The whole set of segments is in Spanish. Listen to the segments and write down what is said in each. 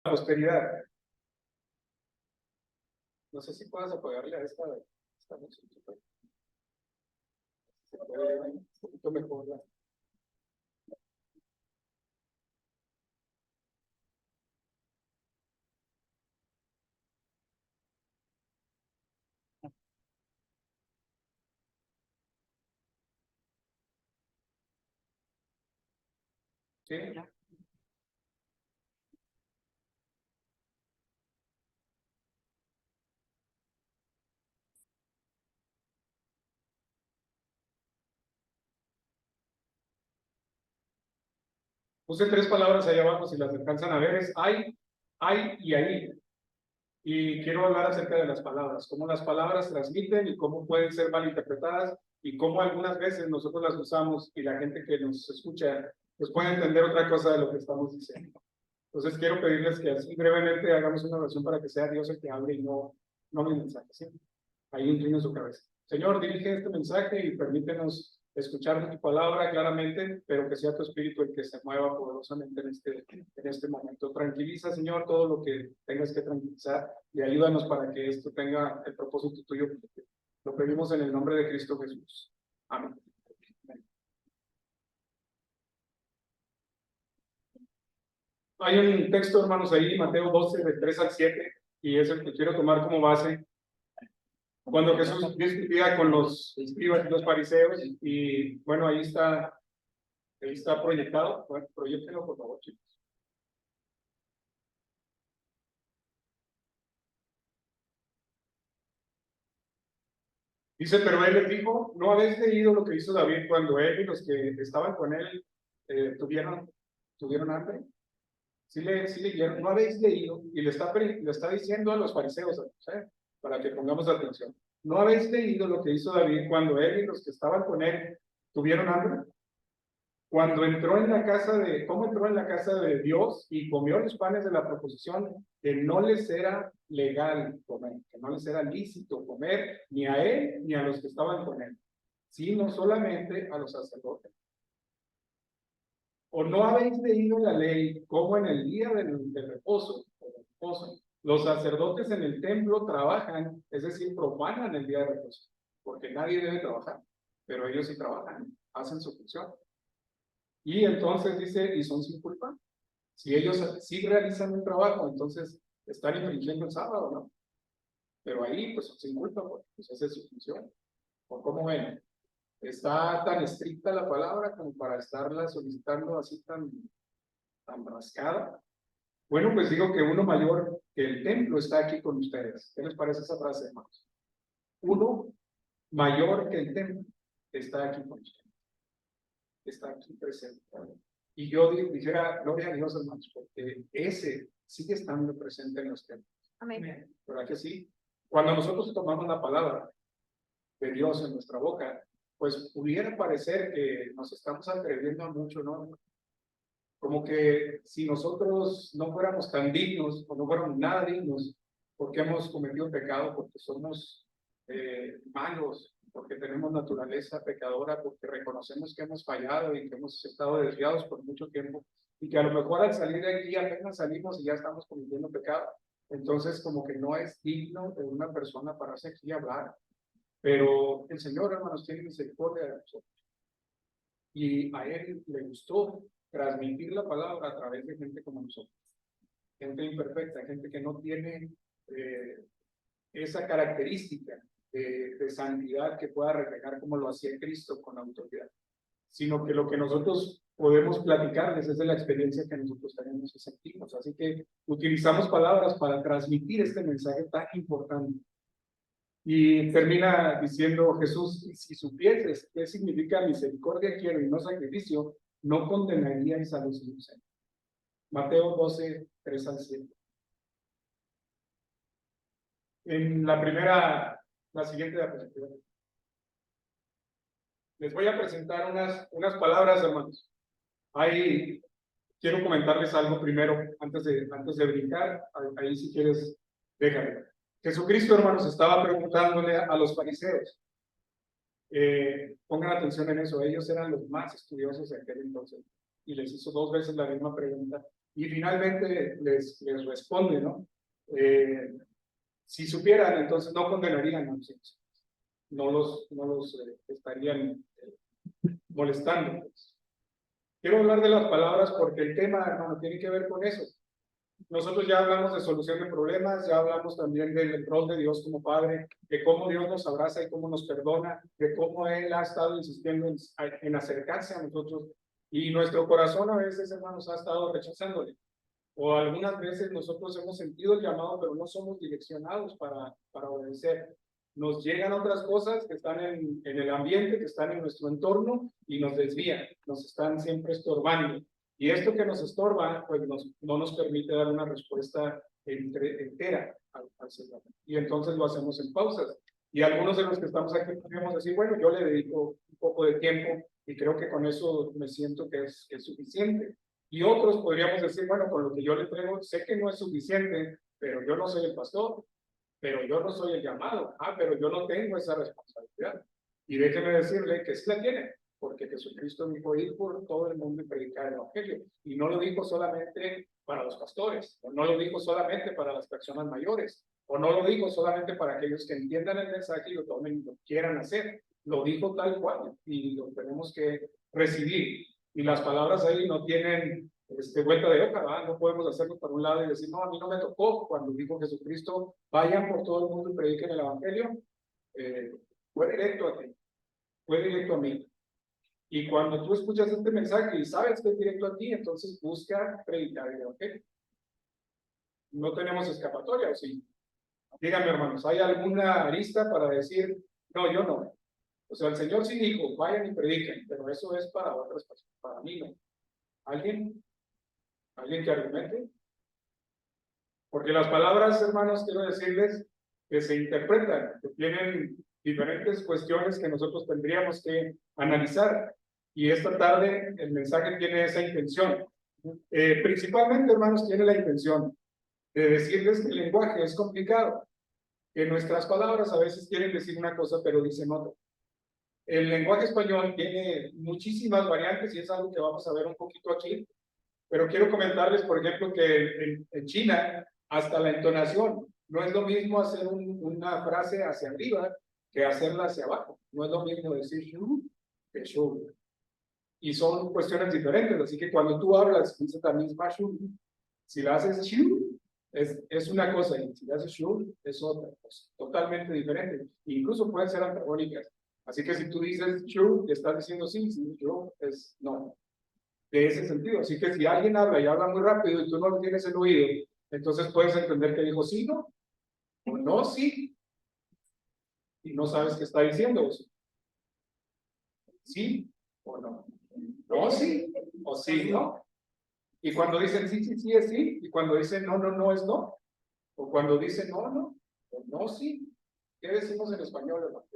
Posteridad. No sé si puedas apagarle a esta música. Se puede ver un poquito mejor la. ¿Sí? Puse tres palabras ahí abajo, si las alcanzan a ver, es hay y ahí. Y quiero hablar acerca de las palabras, cómo las palabras transmiten y cómo pueden ser malinterpretadas y cómo algunas veces nosotros las usamos y la gente que nos escucha pues puede entender otra cosa de lo que estamos diciendo. Entonces quiero pedirles que así brevemente hagamos una oración para que sea Dios el que hable y no mi mensaje, ¿sí? Ahí inclina su cabeza. Señor, dirige este mensaje y permítenos escuchar tu palabra claramente, pero que sea tu espíritu el que se mueva poderosamente en este momento. Tranquiliza, Señor, todo lo que tengas que tranquilizar y ayúdanos para que esto tenga el propósito tuyo. Lo pedimos en el nombre de Cristo Jesús. Amén. Hay un texto, hermanos, ahí, Mateo 12, de 3 al 7, y es el que quiero tomar como base. Cuando Jesús discutía con los escribas y los fariseos, y bueno, ahí está proyectado. Bueno, proyectenlo, por favor, chicos. Dice, pero él les dijo, ¿no habéis leído lo que hizo David cuando él y los que estaban con él tuvieron hambre? Sí leyeron, no habéis leído, y le está diciendo a los fariseos, para que pongamos atención. ¿No habéis leído lo que hizo David cuando él y los que estaban con él tuvieron hambre? Cuando entró en la casa cómo entró en la casa de Dios y comió los panes de la proposición, que no les era legal comer, que no les era lícito comer, ni a él ni a los que estaban con él, sino solamente a los sacerdotes. ¿O no habéis leído la ley como en el día del reposo, los sacerdotes en el templo trabajan, es decir, profanan el día de reposo, porque nadie debe trabajar, pero ellos sí trabajan, hacen su función? Y entonces dice, y son sin culpa. Si ellos sí realizan un trabajo, entonces están infringiendo el sábado, ¿no? Pero ahí, pues, sin culpa, porque pues, esa es su función. ¿O cómo ven? ¿Está tan estricta la palabra como para estarla solicitando así tan rascada? Bueno, pues digo que uno mayor que el templo está aquí con ustedes. ¿Qué les parece esa frase, hermanos? Uno mayor que el templo está aquí con ustedes. Está aquí presente. Y yo dijera, gloria a Dios, hermanos, porque ese sigue estando presente en los templos. Amén. ¿Verdad que sí? Cuando nosotros tomamos la palabra de Dios en nuestra boca, pues pudiera parecer que nos estamos atreviendo a mucho, ¿no? Como que si nosotros no fuéramos tan dignos o no fuéramos nada dignos, porque hemos cometido pecado, porque somos malos, porque tenemos naturaleza pecadora, porque reconocemos que hemos fallado y que hemos estado desviados por mucho tiempo, y que a lo mejor al salir de aquí apenas salimos y ya estamos cometiendo pecado. Entonces, como que no es digno de una persona pararse aquí a hablar. Pero el Señor, hermanos, tiene misericordia de nosotros. Y a Él le gustó transmitir la palabra a través de gente como nosotros. Gente imperfecta, gente que no tiene esa característica de santidad que pueda reflejar como lo hacía Cristo con autoridad, sino que lo que nosotros podemos platicarles es de la experiencia que nosotros tenemos y sentimos. Así que utilizamos palabras para transmitir este mensaje tan importante. Y termina diciendo Jesús, si supieses qué significa misericordia quiero y no sacrificio, no condenaríais a los inocentes. Mateo 12, 3 al 7. En la siguiente diapositiva, les voy a presentar unas palabras, hermanos. Ahí quiero comentarles algo primero, antes de brincar. Ahí si quieres, déjame. Jesucristo, hermanos, estaba preguntándole a los fariseos. Pongan atención en eso, ellos eran los más estudiosos de aquel entonces, y les hizo dos veces la misma pregunta, Y finalmente les responde, ¿no? Si supieran, entonces no condenarían a los hijos. No los estarían molestando. Pues. Quiero hablar de las palabras porque el tema, hermano, tiene que ver con eso. Nosotros ya hablamos de solución de problemas, ya hablamos también del rol de Dios como Padre, de cómo Dios nos abraza y cómo nos perdona, de cómo Él ha estado insistiendo en acercarse a nosotros y nuestro corazón a veces, hermanos, ha estado rechazándole. O algunas veces nosotros hemos sentido el llamado, pero no somos direccionados para obedecer. Nos llegan otras cosas que están en el ambiente, que están en nuestro entorno y nos desvían, nos están siempre estorbando. Y esto que nos estorba, pues no nos permite dar una respuesta entera al Señor. Y entonces lo hacemos en pausas. Y algunos de los que estamos aquí podríamos decir, bueno, yo le dedico un poco de tiempo y creo que con eso me siento que es suficiente. Y otros podríamos decir, bueno, con lo que yo le traigo, sé que no es suficiente, pero yo no soy el pastor, pero yo no soy el llamado, pero yo no tengo esa responsabilidad. Y déjeme decirle que sí la tiene, porque Jesucristo dijo ir por todo el mundo y predicar el evangelio. Y no lo dijo solamente para los pastores, o no lo dijo solamente para las personas mayores, o no lo dijo solamente para aquellos que entiendan el mensaje y lo tomen y lo quieran hacer. Lo dijo tal cual y lo tenemos que recibir. Y las palabras ahí no tienen vuelta de hoja, ¿verdad? No podemos hacerlo por un lado y decir, no, a mí no me tocó cuando dijo Jesucristo, vayan por todo el mundo y prediquen el evangelio. Fue directo a ti, fue directo a mí. Y cuando tú escuchas este mensaje y sabes que es directo a ti, entonces busca predicar el evangelio. No tenemos escapatoria, ¿o sí? Díganme, hermanos, ¿hay alguna arista para decir, no, yo no? O sea, el Señor sí dijo, vayan y prediquen, pero eso es para otras personas, para mí no. ¿Alguien? ¿Alguien que argumente? Porque las palabras, hermanos, quiero decirles que se interpretan, que tienen diferentes cuestiones que nosotros tendríamos que analizar. Y esta tarde el mensaje tiene esa intención. Principalmente, hermanos, tiene la intención de decirles que el lenguaje es complicado, que nuestras palabras a veces quieren decir una cosa, pero dicen otra. El lenguaje español tiene muchísimas variantes y es algo que vamos a ver un poquito aquí. Pero quiero comentarles, por ejemplo, que en China, hasta la entonación, no es lo mismo hacer una frase hacia arriba que hacerla hacia abajo. No es lo mismo decir shu que shu. Y son cuestiones diferentes, así que cuando tú hablas, dices la misma shu. Si la haces shu, es una cosa, y si la haces shu, es otra cosa, totalmente diferente. Incluso pueden ser antagónicas. Así que si tú dices shu, estás diciendo sí, si shu es no. De ese sentido. Así que si alguien habla y habla muy rápido y tú no lo tienes en oído, entonces puedes entender que dijo sí, no, o no, sí, y no sabes qué está diciendo. Sí o no. No, sí, o sí, no. Y cuando dicen sí, sí, sí, es sí, y cuando dicen no, no, no, es no. O cuando dicen no, no, o no, sí. ¿Qué decimos en español, hermano?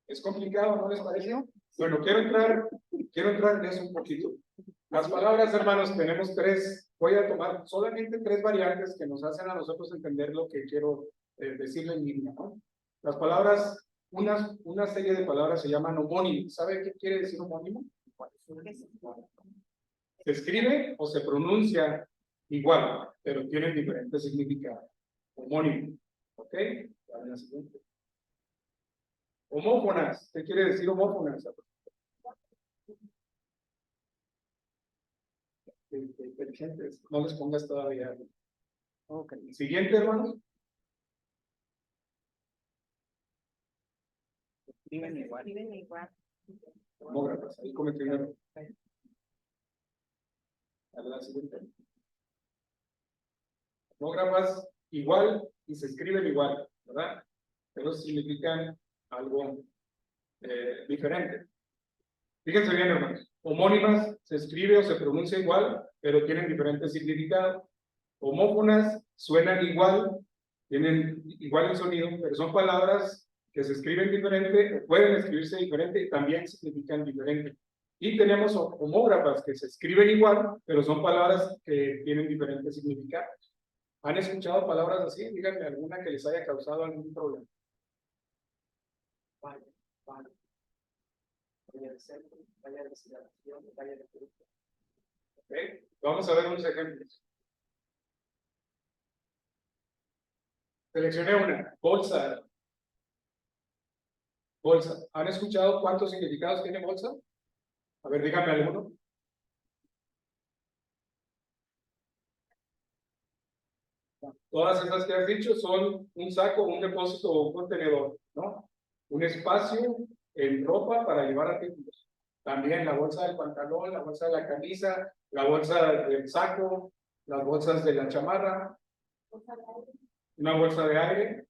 ¿Es complicado, no les parece? Bueno, quiero entrar en eso un poquito. Las palabras, hermanos, tenemos tres. Voy a tomar solamente tres variantes que nos hacen a nosotros entender lo que quiero decirle en línea, ¿no? Las palabras, una serie de palabras se llaman homónimos. ¿Sabe qué quiere decir homónimo? Se escribe o se pronuncia igual, pero tienen diferentes significados. Homónimo. ¿Ok? Vale, la siguiente. Homófonas. ¿Qué quiere decir homófonas? Inteligentes. No les pongas todavía. Ok. Siguiente, hermanos. Escriben igual. Homógrafas. Ahí cometí un error. A la siguiente. Homógrafas igual y se escriben igual, ¿verdad? Pero significan algo diferente. Fíjense bien, hermanos. Homónimas se escribe o se pronuncia igual, pero tienen diferentes significados. Homófonas suenan igual, tienen igual el sonido, pero son palabras que se escriben diferente, o pueden escribirse diferente y también significan diferente. Y tenemos homógrafas que se escriben igual, pero son palabras que tienen diferentes significados. ¿Han escuchado palabras así? Díganme alguna que les haya causado algún problema. Vaya, vaya. Vaya de centro, vaya de ciudad, vaya de fruta. ¿Ok? Vamos a ver unos ejemplos. Seleccioné una, bolsa. Bolsa. ¿Han escuchado cuántos significados tiene bolsa? A ver, dígame alguno. Todas esas que has dicho son un saco, un depósito o un contenedor, ¿no? Un espacio en ropa para llevar artículos. También la bolsa del pantalón, la bolsa de la camisa, la bolsa del saco, las bolsas de la chamarra, una bolsa de aire.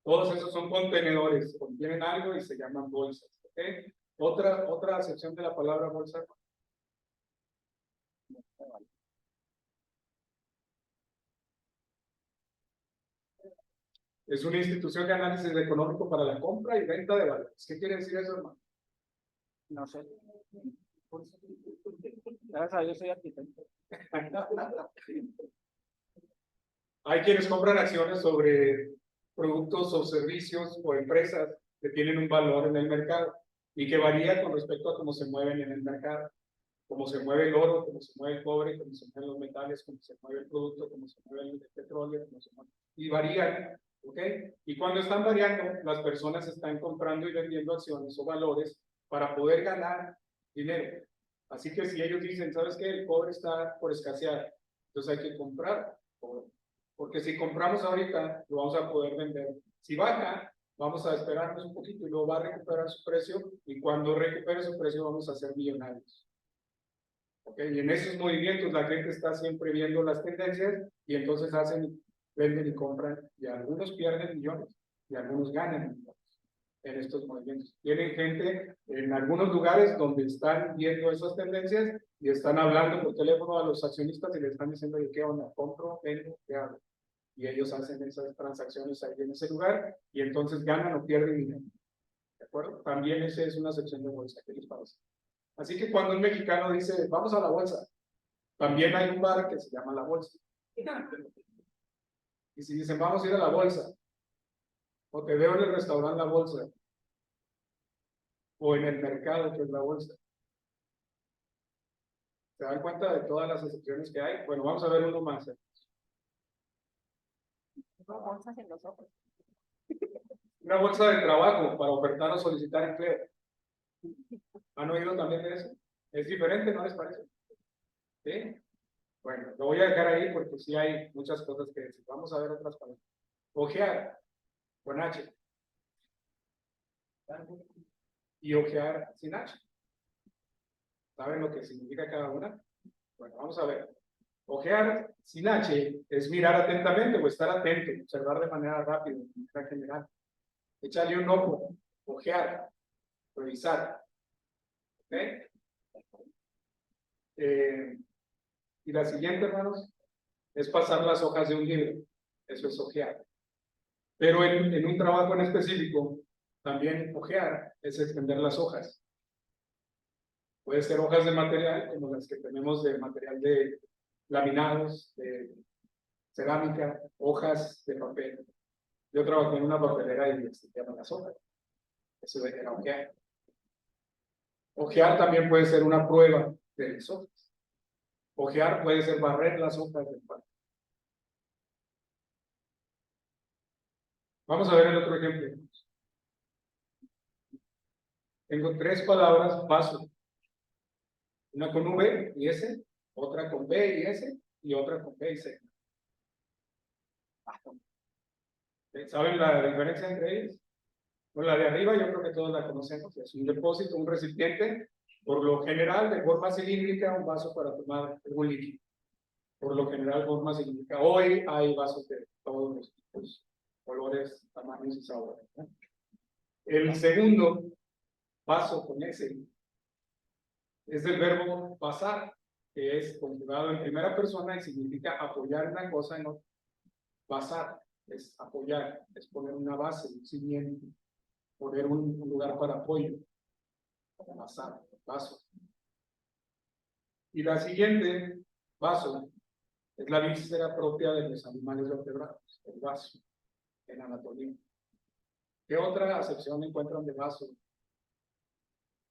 Todos esos son contenedores, contienen algo y se llaman bolsas. ¿Ok? Otra acepción de la palabra bolsa. Es una institución de análisis económico para la compra y venta de valores. ¿Qué quiere decir eso, hermano? No sé. Gracias a Dios soy arquitecto. Hay quienes compran acciones sobre productos o servicios o empresas que tienen un valor en el mercado y que varía con respecto a cómo se mueven en el mercado, cómo se mueve el oro, cómo se mueve el cobre, cómo se mueven los metales, cómo se mueve el producto, cómo se mueve el petróleo, cómo se mueve, y varían, ¿ok? Y cuando están variando, las personas están comprando y vendiendo acciones o valores para poder ganar dinero. Así que si ellos dicen, ¿sabes qué? El cobre está por escasear, entonces hay que comprar cobre. Porque si compramos ahorita, lo vamos a poder vender. Si baja, vamos a esperarnos un poquito y luego va a recuperar su precio, y cuando recupere su precio vamos a ser millonarios. ¿Okay? Y en esos movimientos la gente está siempre viendo las tendencias y entonces venden y compran, y algunos pierden millones y algunos ganan millones en estos movimientos. Tienen gente en algunos lugares donde están viendo esas tendencias y están hablando por teléfono a los accionistas y les están diciendo, ¿qué onda? ¿Compro? ¿Vendo? ¿Qué hago? Y ellos hacen esas transacciones ahí en ese lugar y entonces ganan o pierden dinero. ¿De acuerdo? También esa es una sección de bolsa. ¿Qué les parece? Así que cuando un mexicano dice, vamos a la bolsa, también hay un bar que se llama La Bolsa. Y si dicen, vamos a ir a la bolsa, o te veo en el restaurante La Bolsa, o en el mercado que es La Bolsa, ¿se dan cuenta de todas las excepciones que hay? Bueno, vamos a ver uno más. Bolsas en los ojos. Una bolsa de trabajo para ofertar o solicitar empleo. ¿Han oído también de eso? Es diferente, ¿no les parece? ¿Sí? Bueno, lo voy a dejar ahí porque sí hay muchas cosas que decir. Vamos a ver otras palabras. Ojear, con H. Y ojear sin H. ¿Saben lo que significa cada una? Bueno, vamos a ver. Ojear sin H es mirar atentamente o estar atento, observar de manera rápida, de manera general. Echarle un ojo, ojear, revisar. ¿Ok? Y la siguiente, hermanos, es pasar las hojas de un libro. Eso es ojear. Pero en un trabajo en específico, también ojear es extender las hojas. Puede ser hojas de material, como las que tenemos de material de laminados, de cerámica, hojas de papel. Yo trabajé en una papelera y extendíamos las hojas. Eso era ojear. Ojear también puede ser una prueba de las hojas. Ojear puede ser barrer las hojas del papel. Vamos a ver el otro ejemplo. Tengo tres palabras, vaso. Una con V y S, otra con B y S, y otra con B y C. ¿Saben la diferencia entre ellas? Bueno, la de arriba yo creo que todos la conocemos. Es un depósito, un recipiente, por lo general de forma cilíndrica, un vaso para tomar algún líquido. Por lo general, forma cilíndrica. Hoy hay vasos de todos los tipos, colores, tamaños y sabores, ¿no? El segundo, vaso con S, es el verbo pasar, que es conjugado en primera persona y significa apoyar una cosa en otra. Basar es apoyar, es poner una base, un cimiento, poner un lugar para apoyo. Basar, vaso. Y la siguiente, vaso, es la víscera propia de los animales vertebrados, el vaso, en anatomía. ¿Qué otra acepción encuentran de vaso?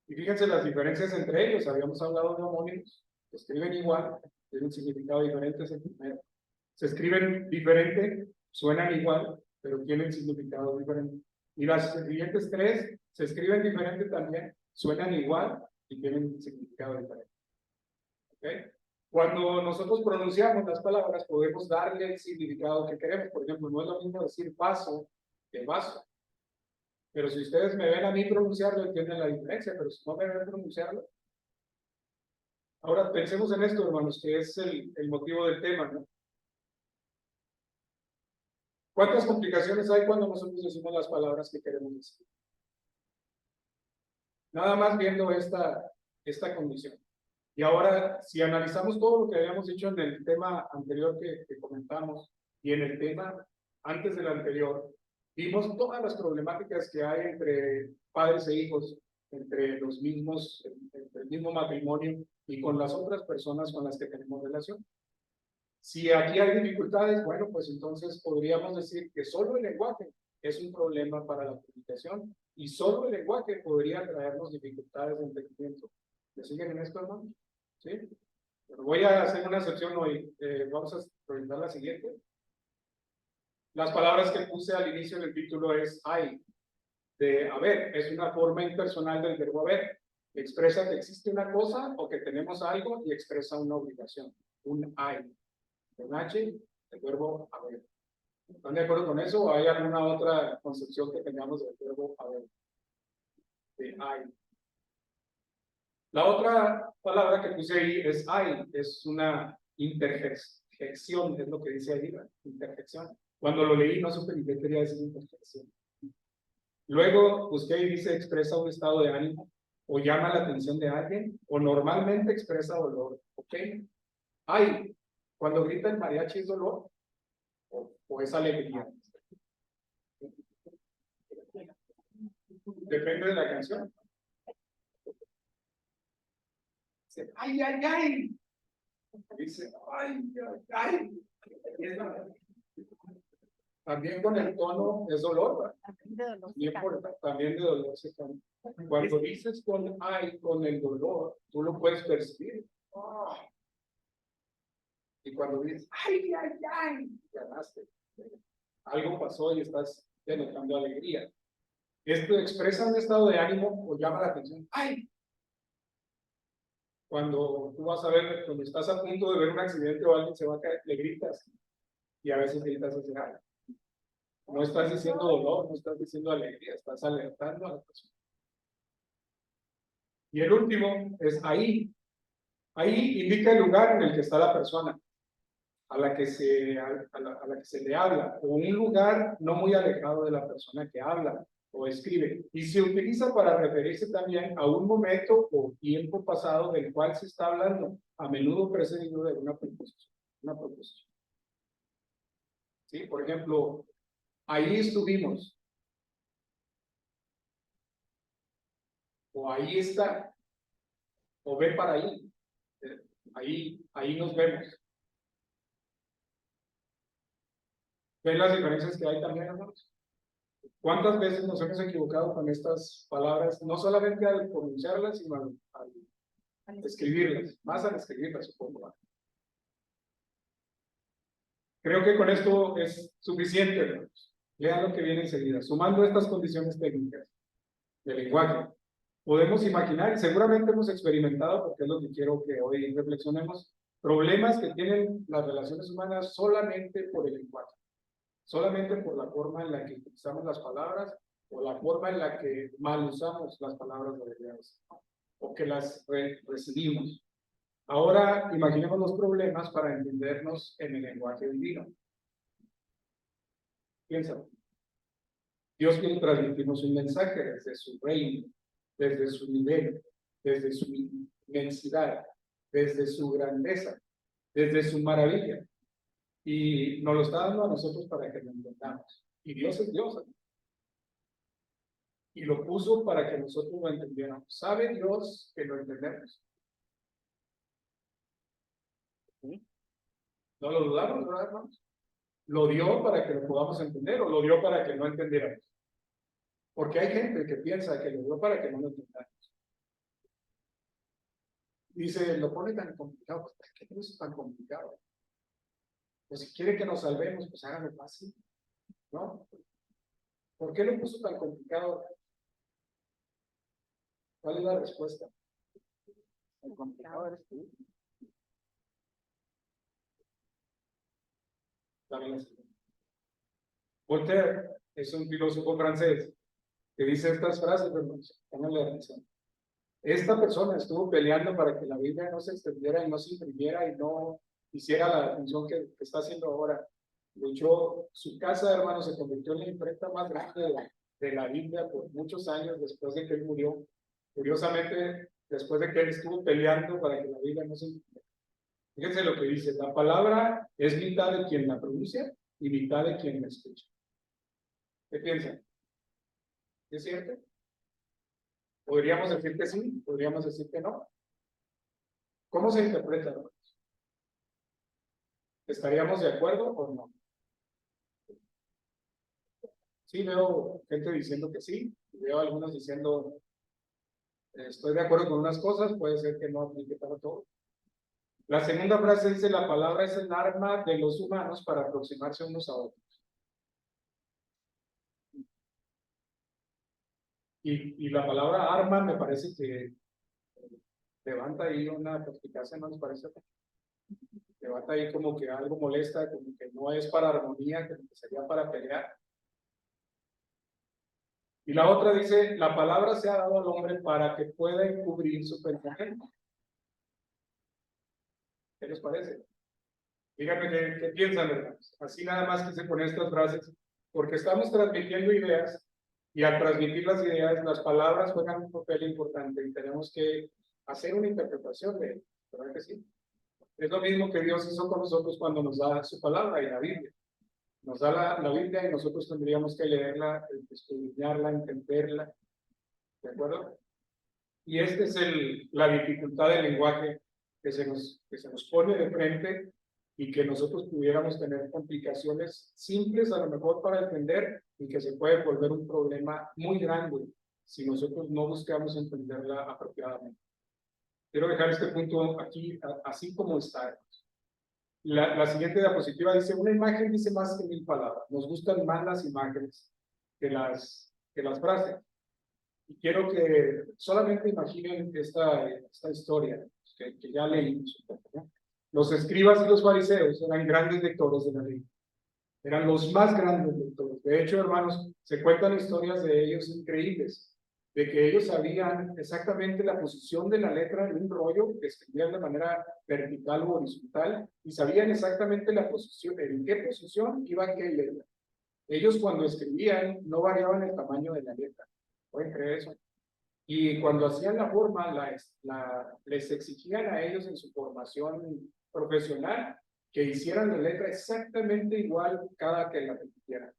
Y fíjense las diferencias entre ellos. Habíamos hablado de homónimos, Se escriben igual, tienen un significado diferente, es el primero. Se escriben diferente, suenan igual, pero tienen significado diferente. Y las siguientes tres se escriben diferente también, suenan igual y tienen significado diferente. ¿Okay? Cuando nosotros pronunciamos las palabras, podemos darle el significado que queremos. Por ejemplo, no es lo mismo decir vaso que vaso. Pero si ustedes me ven a mí pronunciarlo, entienden la diferencia, pero si no me ven pronunciarlo. Ahora pensemos en esto, hermanos, que es el motivo del tema, ¿no? ¿Cuántas complicaciones hay cuando nosotros decimos las palabras que queremos decir? Nada más viendo esta condición. Y ahora, si analizamos todo lo que habíamos dicho en el tema anterior que comentamos y en el tema antes del anterior, vimos todas las problemáticas que hay entre padres e hijos, entre los mismos, entre el mismo matrimonio y con las otras personas con las que tenemos relación. Si aquí hay dificultades, bueno, pues entonces podríamos decir que solo el lenguaje es un problema para la comunicación y solo el lenguaje podría traernos dificultades de entendimiento. ¿Me siguen en esto, hermano? ¿Sí? Pero voy a hacer una excepción hoy. Vamos a presentar la siguiente. Las palabras que puse al inicio del título es hay, de haber, es una forma impersonal del verbo haber. Expresa que existe una cosa o que tenemos algo y expresa una obligación, un hay. En H, el verbo haber. ¿Están de acuerdo con eso o hay alguna otra concepción que tengamos del verbo haber? De hay. La otra palabra que puse ahí es hay, es una interjección, es lo que dice ahí, ¿verdad? Interjección. Cuando lo leí no supe ni qué quería decir interjección. Luego busqué y dice expresa un estado de ánimo, o llama la atención de alguien, o normalmente expresa dolor. ¿Ok? Hay, cuando grita el mariachi es dolor, o es alegría. Depende de la canción. Dice, ay, ay, ay. Dice, ay, ay, ay. También con el tono es dolor, también de dolor se cambia. Cuando dices con ay, con el dolor, tú lo puedes percibir. Oh. Y cuando dices, ay, ay, ay, ganaste. Algo pasó y estás denotando alegría. Esto expresa un estado de ánimo o llama la atención. ¡Ay! Cuando tú vas a ver, cuando estás a punto de ver un accidente o alguien se va a caer, le gritas. Y a veces gritas así, ay. No estás diciendo dolor, no estás diciendo alegría, estás alertando a la persona. Y el último es ahí. Ahí indica el lugar en el que está la persona a la que se le habla, o un lugar no muy alejado de la persona que habla o escribe, y se utiliza para referirse también a un momento o tiempo pasado del cual se está hablando, a menudo precedido de una proposición. ¿Sí? Por ejemplo, ahí estuvimos, o ahí está, o ve para ahí, ahí nos vemos. ¿Ven las diferencias que hay también, hermanos? ¿Cuántas veces nos hemos equivocado con estas palabras? No solamente al pronunciarlas, sino al escribirlas, más al escribirlas, supongo. Creo que con esto es suficiente, hermanos. Lean lo que viene enseguida. Sumando estas condiciones técnicas del lenguaje, podemos imaginar, y seguramente hemos experimentado, porque es lo que quiero que hoy reflexionemos, problemas que tienen las relaciones humanas solamente por el lenguaje. Solamente por la forma en la que utilizamos las palabras o la forma en la que mal usamos las palabras de Dios o que las recibimos. Ahora imaginemos los problemas para entendernos en el lenguaje divino. Piensa. Dios quiere transmitirnos un mensaje desde su reino, desde su nivel, desde su inmensidad, desde su grandeza, desde su maravilla. Y nos lo está dando a nosotros para que lo entendamos. Y Dios es Dios. Y lo puso para que nosotros lo entendiéramos. ¿Sabe Dios que lo entendemos? ¿Sí? No lo dudamos, ¿verdad, hermanos? Lo dio para que lo podamos entender o lo dio para que no entendiéramos. Porque hay gente que piensa que lo dio para que no lo entendamos. Dice, lo pone tan complicado, pues ¿para qué lo hizo tan complicado? Pues si quiere que nos salvemos, pues háganlo fácil, ¿no? ¿Por qué lo puso tan complicado? ¿Cuál es la respuesta? El complicado eres tú. Voltaire es un filósofo francés que dice estas frases, pónganle atención. Esta persona estuvo peleando para que la Biblia no se extendiera y no se imprimiera y no hiciera la función que está haciendo ahora. Luchó, su casa, hermano, se convirtió en la imprenta más grande de la Biblia por muchos años después de que él murió. Curiosamente, después de que él estuvo peleando para que la Biblia no se imprimiera. Fíjense lo que dice, la palabra es mitad de quien la pronuncia y mitad de quien la escucha. ¿Qué piensan? ¿Es cierto? Podríamos decir que sí, podríamos decir que no. ¿Cómo se interpreta? ¿Estaríamos de acuerdo o no? Sí, veo gente diciendo que sí, veo algunos diciendo estoy de acuerdo con unas cosas, puede ser que no aplique para todo. La segunda frase dice, la palabra es el arma de los humanos para aproximarse unos a otros. Y la palabra arma me parece que levanta ahí una perspicacia, ¿no les parece? Levanta ahí como que algo molesta, como que no es para armonía, que sería para pelear. Y la otra dice, la palabra se ha dado al hombre para que pueda encubrir su pensamiento. ¿Qué les parece? Díganme qué piensan, hermanos. Así nada más quise poner estas frases, porque estamos transmitiendo ideas, y al transmitir las ideas, las palabras juegan un papel importante, y tenemos que hacer una interpretación de ellas, ¿verdad que sí? Es lo mismo que Dios hizo con nosotros cuando nos da su palabra y la Biblia. Nos da la Biblia y nosotros tendríamos que leerla, estudiarla, entenderla, ¿de acuerdo? Y esta es la dificultad del lenguaje que se nos pone de frente y que nosotros pudiéramos tener complicaciones simples a lo mejor para entender y que se puede volver un problema muy grande si nosotros no buscamos entenderla apropiadamente. Quiero dejar este punto aquí, así como está. La siguiente diapositiva dice, una imagen dice más que 1000 palabras. Nos gustan más las imágenes que las frases. Y quiero que solamente imaginen esta historia que ya leímos. Los escribas y los fariseos eran grandes lectores de la ley. Eran los más grandes lectores. De hecho, hermanos, se cuentan historias de ellos increíbles, de que ellos sabían exactamente la posición de la letra en un rollo que escribían de manera vertical o horizontal, y sabían exactamente la posición, en qué posición iba qué letra. Ellos cuando escribían no variaban el tamaño de la letra. ¿Pueden creer eso? Y cuando hacían la forma, les exigían a ellos en su formación profesional que hicieran la letra exactamente igual cada que la repitieran.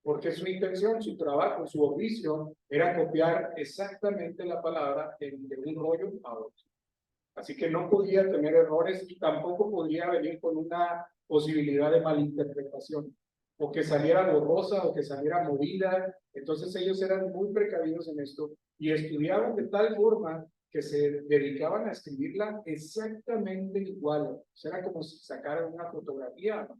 Porque su intención, su trabajo, su oficio era copiar exactamente la palabra de un rollo a otro. Así que no podía tener errores y tampoco podría venir con una posibilidad de malinterpretación, o que saliera borrosa o que saliera movida. Entonces ellos eran muy precavidos en esto y estudiaban de tal forma que se dedicaban a escribirla exactamente igual. O sea, era como si sacaran una fotografía, ¿no?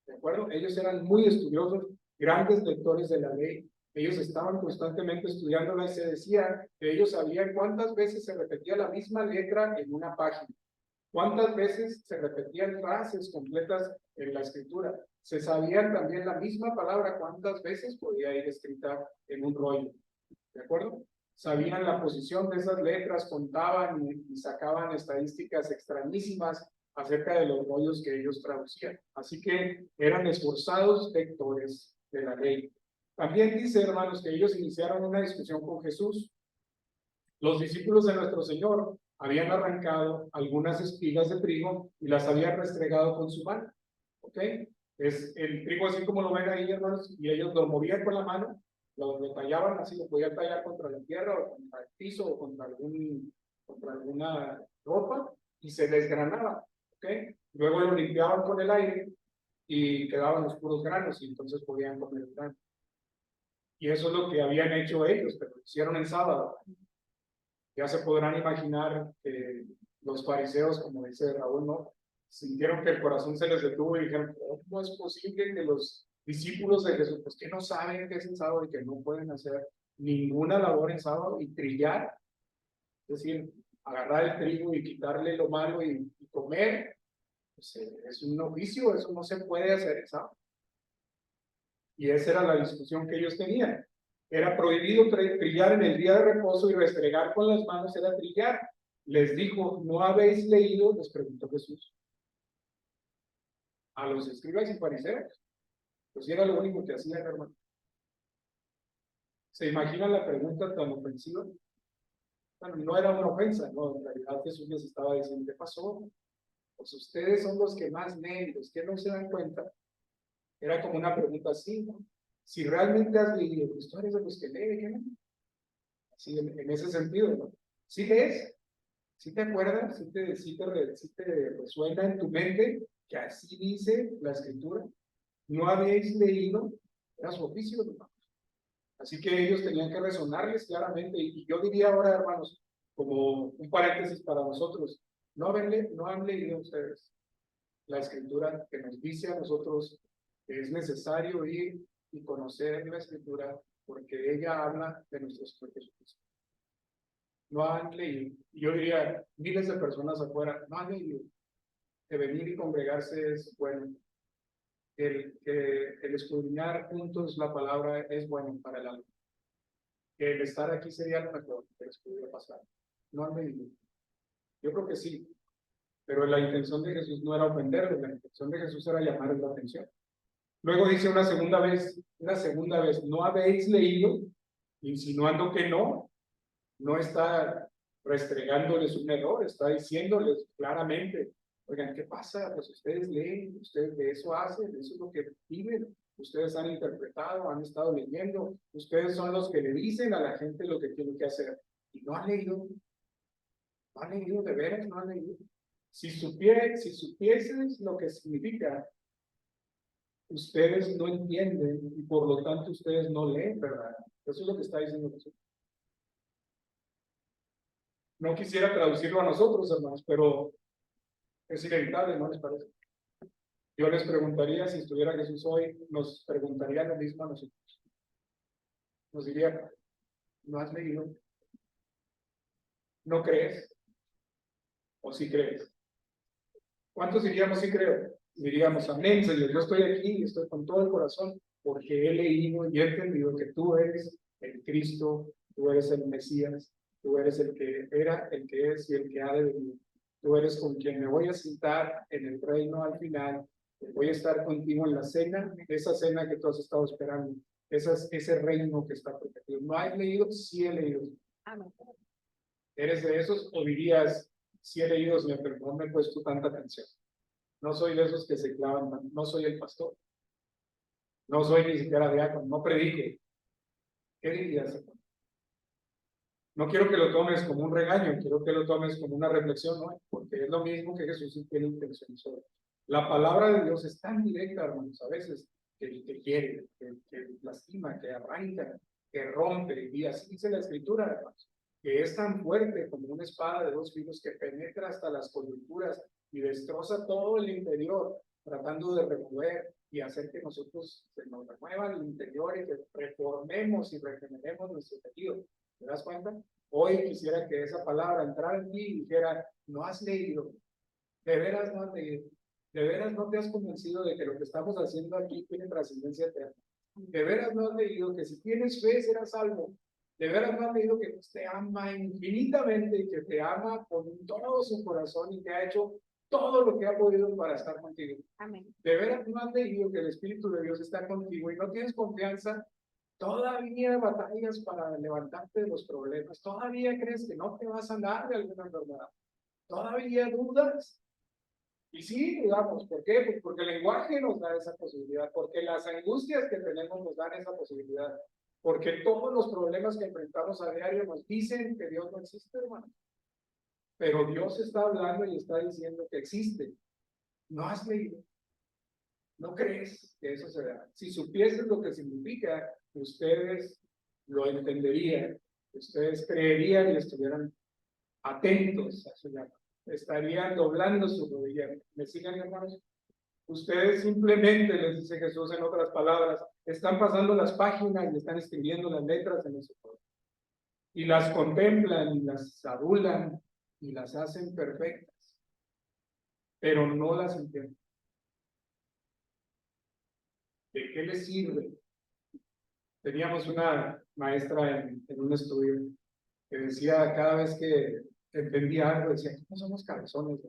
¿De acuerdo? Ellos eran muy estudiosos, grandes lectores de la ley. Ellos estaban constantemente estudiándola y se decía que ellos sabían cuántas veces se repetía la misma letra en una página, cuántas veces se repetían frases completas en la escritura. Se sabían también la misma palabra, cuántas veces podía ir escrita en un rollo. ¿De acuerdo? Sabían la posición de esas letras, contaban y sacaban estadísticas extrañísimas acerca de los rollos que ellos traducían. Así que eran esforzados lectores de la ley. También dice, hermanos, que ellos iniciaron una discusión con Jesús. Los discípulos de nuestro Señor habían arrancado algunas espigas de trigo y las habían restregado con su mano. ¿Ok? Es el trigo así como lo ven ahí, hermanos, y ellos lo movían con la mano, lo tallaban así, lo podían tallar contra la tierra o contra el piso o contra alguna ropa y se desgranaba. ¿Ok? Luego lo limpiaban con el aire y quedaban los puros granos y entonces podían comer el grano. Y eso es lo que habían hecho ellos, pero lo hicieron en sábado. Ya se podrán imaginar Los fariseos, como dice Raúl, no sintieron que el corazón se les detuvo y dijeron, ¿cómo es posible que los discípulos de Jesús, pues que no saben qué es el sábado y que no pueden hacer ninguna labor en sábado y trillar? Es decir, agarrar el trigo y quitarle lo malo y comer, pues, es un oficio, eso no se puede hacer en sábado. Y esa era la discusión que ellos tenían. Era prohibido trillar en el día de reposo y restregar con las manos era trillar. Les dijo, ¿no habéis leído? Les preguntó Jesús a los escribas y fariseos. Pues era lo único que hacían, hermano. ¿Se imaginan la pregunta tan ofensiva? Bueno, no era una ofensa, no, en realidad Jesús les estaba diciendo, ¿qué pasó? Pues ustedes son los que más leen, los que no se dan cuenta. Era como una pregunta así, ¿no? Si realmente has leído, pues tú eres de los que leen, ¿no? Así en ese sentido, ¿no? ¿Sí lees? ¿Sí te acuerdas? ¿Sí te resuena en tu mente que así dice la Escritura? ¿No habéis leído? Era su oficio, hermano. Así que ellos tenían que resonarles claramente. Y yo diría ahora, hermanos, como un paréntesis para nosotros, no han leído ustedes la Escritura que nos dice a nosotros que es necesario ir y conocer la Escritura porque ella habla de nuestros propios Jesucristo. No han leído. Y yo diría, miles de personas afuera no han leído. Que venir y congregarse es bueno. El escudriñar juntos la palabra es bueno para el alma. Que el estar aquí sería lo mejor que les pudiera pasar. No han leído. Yo creo que sí. Pero la intención de Jesús no era ofenderles, la intención de Jesús era llamarles la atención. Luego dice una segunda vez, ¿no habéis leído? Insinuando que no está restregándoles un error, está diciéndoles claramente, oigan, ¿qué pasa? Pues ustedes leen, ustedes de eso hacen, eso es lo que viven, ustedes han interpretado, han estado leyendo, ustedes son los que le dicen a la gente lo que tiene que hacer. Y no han leído, de veras no han leído. Si supieses lo que significa, ustedes no entienden y por lo tanto ustedes no leen, ¿verdad? Eso es lo que está diciendo Jesús. No quisiera traducirlo a nosotros, hermanos, pero es inevitable, ¿no les parece? Yo les preguntaría, si estuviera Jesús hoy, nos preguntaría lo mismo a nosotros. Nos diría, ¿no has leído? ¿No crees? ¿O sí crees? ¿Cuántos diríamos sí creo? Diríamos, amén, Señor, yo estoy aquí, estoy con todo el corazón, porque he leído y he entendido que tú eres el Cristo, tú eres el Mesías, tú eres el que era, el que es y el que ha de venir. Tú eres con quien me voy a sentar en el reino al final, voy a estar contigo en la cena, esa cena que tú has estado esperando, ese reino que está protegido. ¿No has leído? Sí he leído. Amén. ¿Eres de esos o dirías, sí he leído, Señor, pero no me he puesto tanta atención? No soy de esos que se clavan, no soy el pastor, no soy ni siquiera diácono, no predique. ¿Qué dirías? No quiero que lo tomes como un regaño, quiero que lo tomes como una reflexión, ¿no? Porque es lo mismo que Jesús tiene intención sobre. La palabra de Dios es tan directa, hermanos, a veces, que quiere, que lastima, que arranca, que rompe, y así dice la Escritura, hermanos, que es tan fuerte como una espada de dos filos que penetra hasta las coyunturas y destroza todo el interior, tratando de remover y hacer que nosotros se nos remuevan el interior y que reformemos y regeneremos nuestro tejido. ¿Te das cuenta? Hoy quisiera que esa palabra entrara en ti y dijera, no has leído, de veras no has leído, de veras no te has convencido de que lo que estamos haciendo aquí tiene trascendencia eterna, de veras no has leído que si tienes fe serás salvo, de veras no has leído que Dios te ama infinitamente y que te ama con todo su corazón y que ha hecho todo lo que ha podido para estar contigo. Amén. De veras no has leído que el Espíritu de Dios está contigo y no tienes confianza. Todavía batallas para levantarte de los problemas, todavía crees que no te vas a sanar de alguna enfermedad, todavía dudas. Y sí, dudamos, ¿por qué? Pues porque el lenguaje nos da esa posibilidad, porque las angustias que tenemos nos dan esa posibilidad, porque todos los problemas que enfrentamos a diario nos dicen que Dios no existe, hermano. Pero Dios está hablando y está diciendo que existe. No has leído. ¿No crees que eso se da? Si supiesen lo que significa, ustedes lo entenderían, ustedes creerían y estuvieran atentos a su llamado. estarían doblando su rodilla. ¿Me siguen, hermanos? Ustedes simplemente, les dice Jesús en otras palabras, están pasando las páginas y están escribiendo las letras en ese pueblo. Y las contemplan y las adulan y las hacen perfectas, pero no las entienden. ¿De qué les sirve? Teníamos una maestra en un estudio que decía cada vez que entendía algo, decía, no somos cabezones.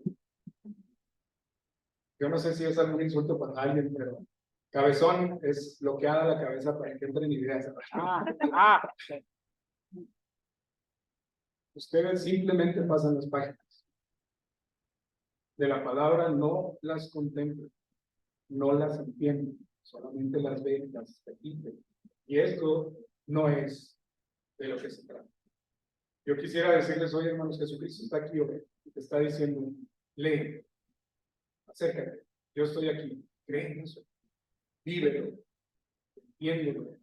Yo no sé si es algún insulto para alguien, pero cabezón es bloqueada la cabeza para que entren ideas. Ustedes simplemente pasan las páginas de la palabra, no las contemplan, no las entienden, solamente las ven, las repiten. Y esto no es de lo que se trata. Yo quisiera decirles hoy, hermanos, Jesucristo está aquí hoy y te está diciendo, lee, acércate, yo estoy aquí, cree en eso, vívelo, entiéndelo,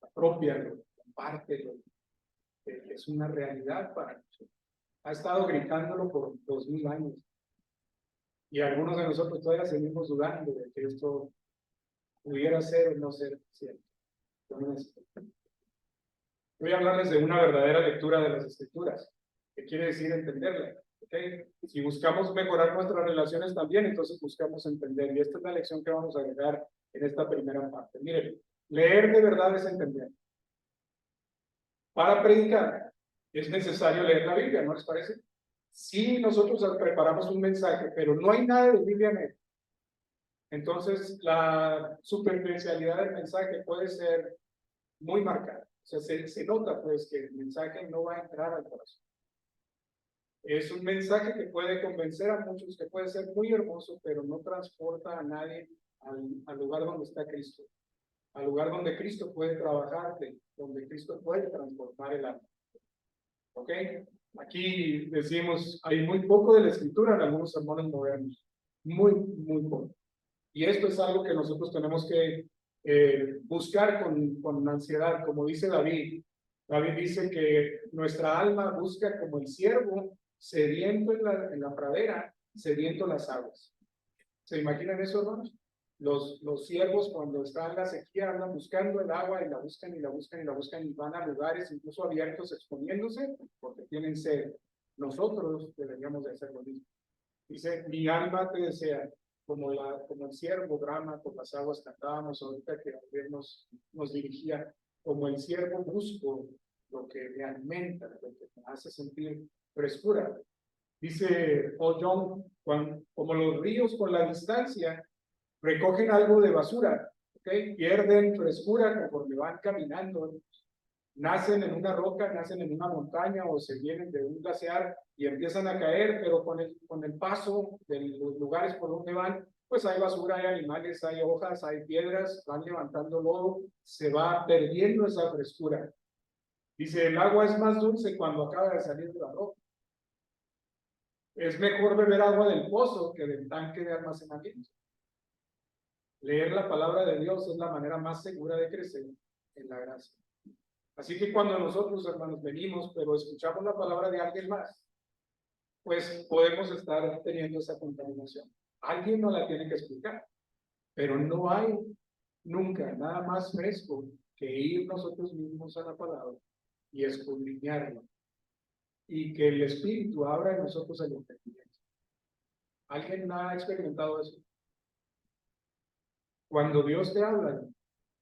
apropialo, compártelo. Es una realidad para nosotros. Ha estado gritándolo por 2000 años. Y algunos de nosotros todavía seguimos dudando de que esto pudiera ser o no ser cierto. Voy a hablarles de una verdadera lectura de las Escrituras, que quiere decir entenderla. ¿Okay? Si buscamos mejorar nuestras relaciones también, entonces buscamos entender. Y esta es la lección que vamos a agregar en esta primera parte. Miren, leer de verdad es entender. Para predicar es necesario leer la Biblia, ¿no les parece? Sí, nosotros preparamos un mensaje, pero no hay nada de Biblia en él. Entonces, la superficialidad del mensaje puede ser muy marcada. O sea, se nota pues que el mensaje no va a entrar al corazón. Es un mensaje que puede convencer a muchos, que puede ser muy hermoso, pero no transporta a nadie al lugar donde está Cristo. Al lugar donde Cristo puede trabajarte, donde Cristo puede transformar el alma. ¿Ok? Aquí decimos, hay muy poco de la Escritura en algunos sermones modernos. Muy poco. Y esto es algo que nosotros tenemos que buscar con ansiedad, como dice David. David dice que nuestra alma busca como el ciervo sediento en la pradera, sediento las aguas. ¿Se imaginan eso, hermanos? Los ciervos cuando están en la sequía andan buscando el agua y la buscan y la buscan y la buscan y van a lugares incluso abiertos exponiéndose porque tienen sed. Nosotros deberíamos de hacer lo mismo. Dice, mi alma te desea, como el ciervo brama por las aguas, cantábamos ahorita que nos dirigía, como el ciervo busco lo que me alimenta, lo que me hace sentir frescura. Dice Paul Young, como los ríos con la distancia recogen algo de basura, ¿okay? Pierden frescura conforme van caminando, nacen en una roca, nacen en una montaña o se vienen de un glaciar y empiezan a caer, pero con el paso de los lugares por donde van, pues hay basura, hay animales, hay hojas, hay piedras, van levantando lodo, se va perdiendo esa frescura. Dice, el agua es más dulce cuando acaba de salir de la roca. Es mejor beber agua del pozo que del tanque de almacenamiento. Leer la palabra de Dios es la manera más segura de crecer en la gracia. Así que cuando nosotros, hermanos, venimos, pero escuchamos la palabra de alguien más, pues podemos estar teniendo esa contaminación. Alguien nos la tiene que explicar, pero no hay nunca nada más fresco que ir nosotros mismos a la palabra y escudriñarla y que el Espíritu abra en nosotros el entendimiento. ¿Alguien ha experimentado eso? Cuando Dios te habla,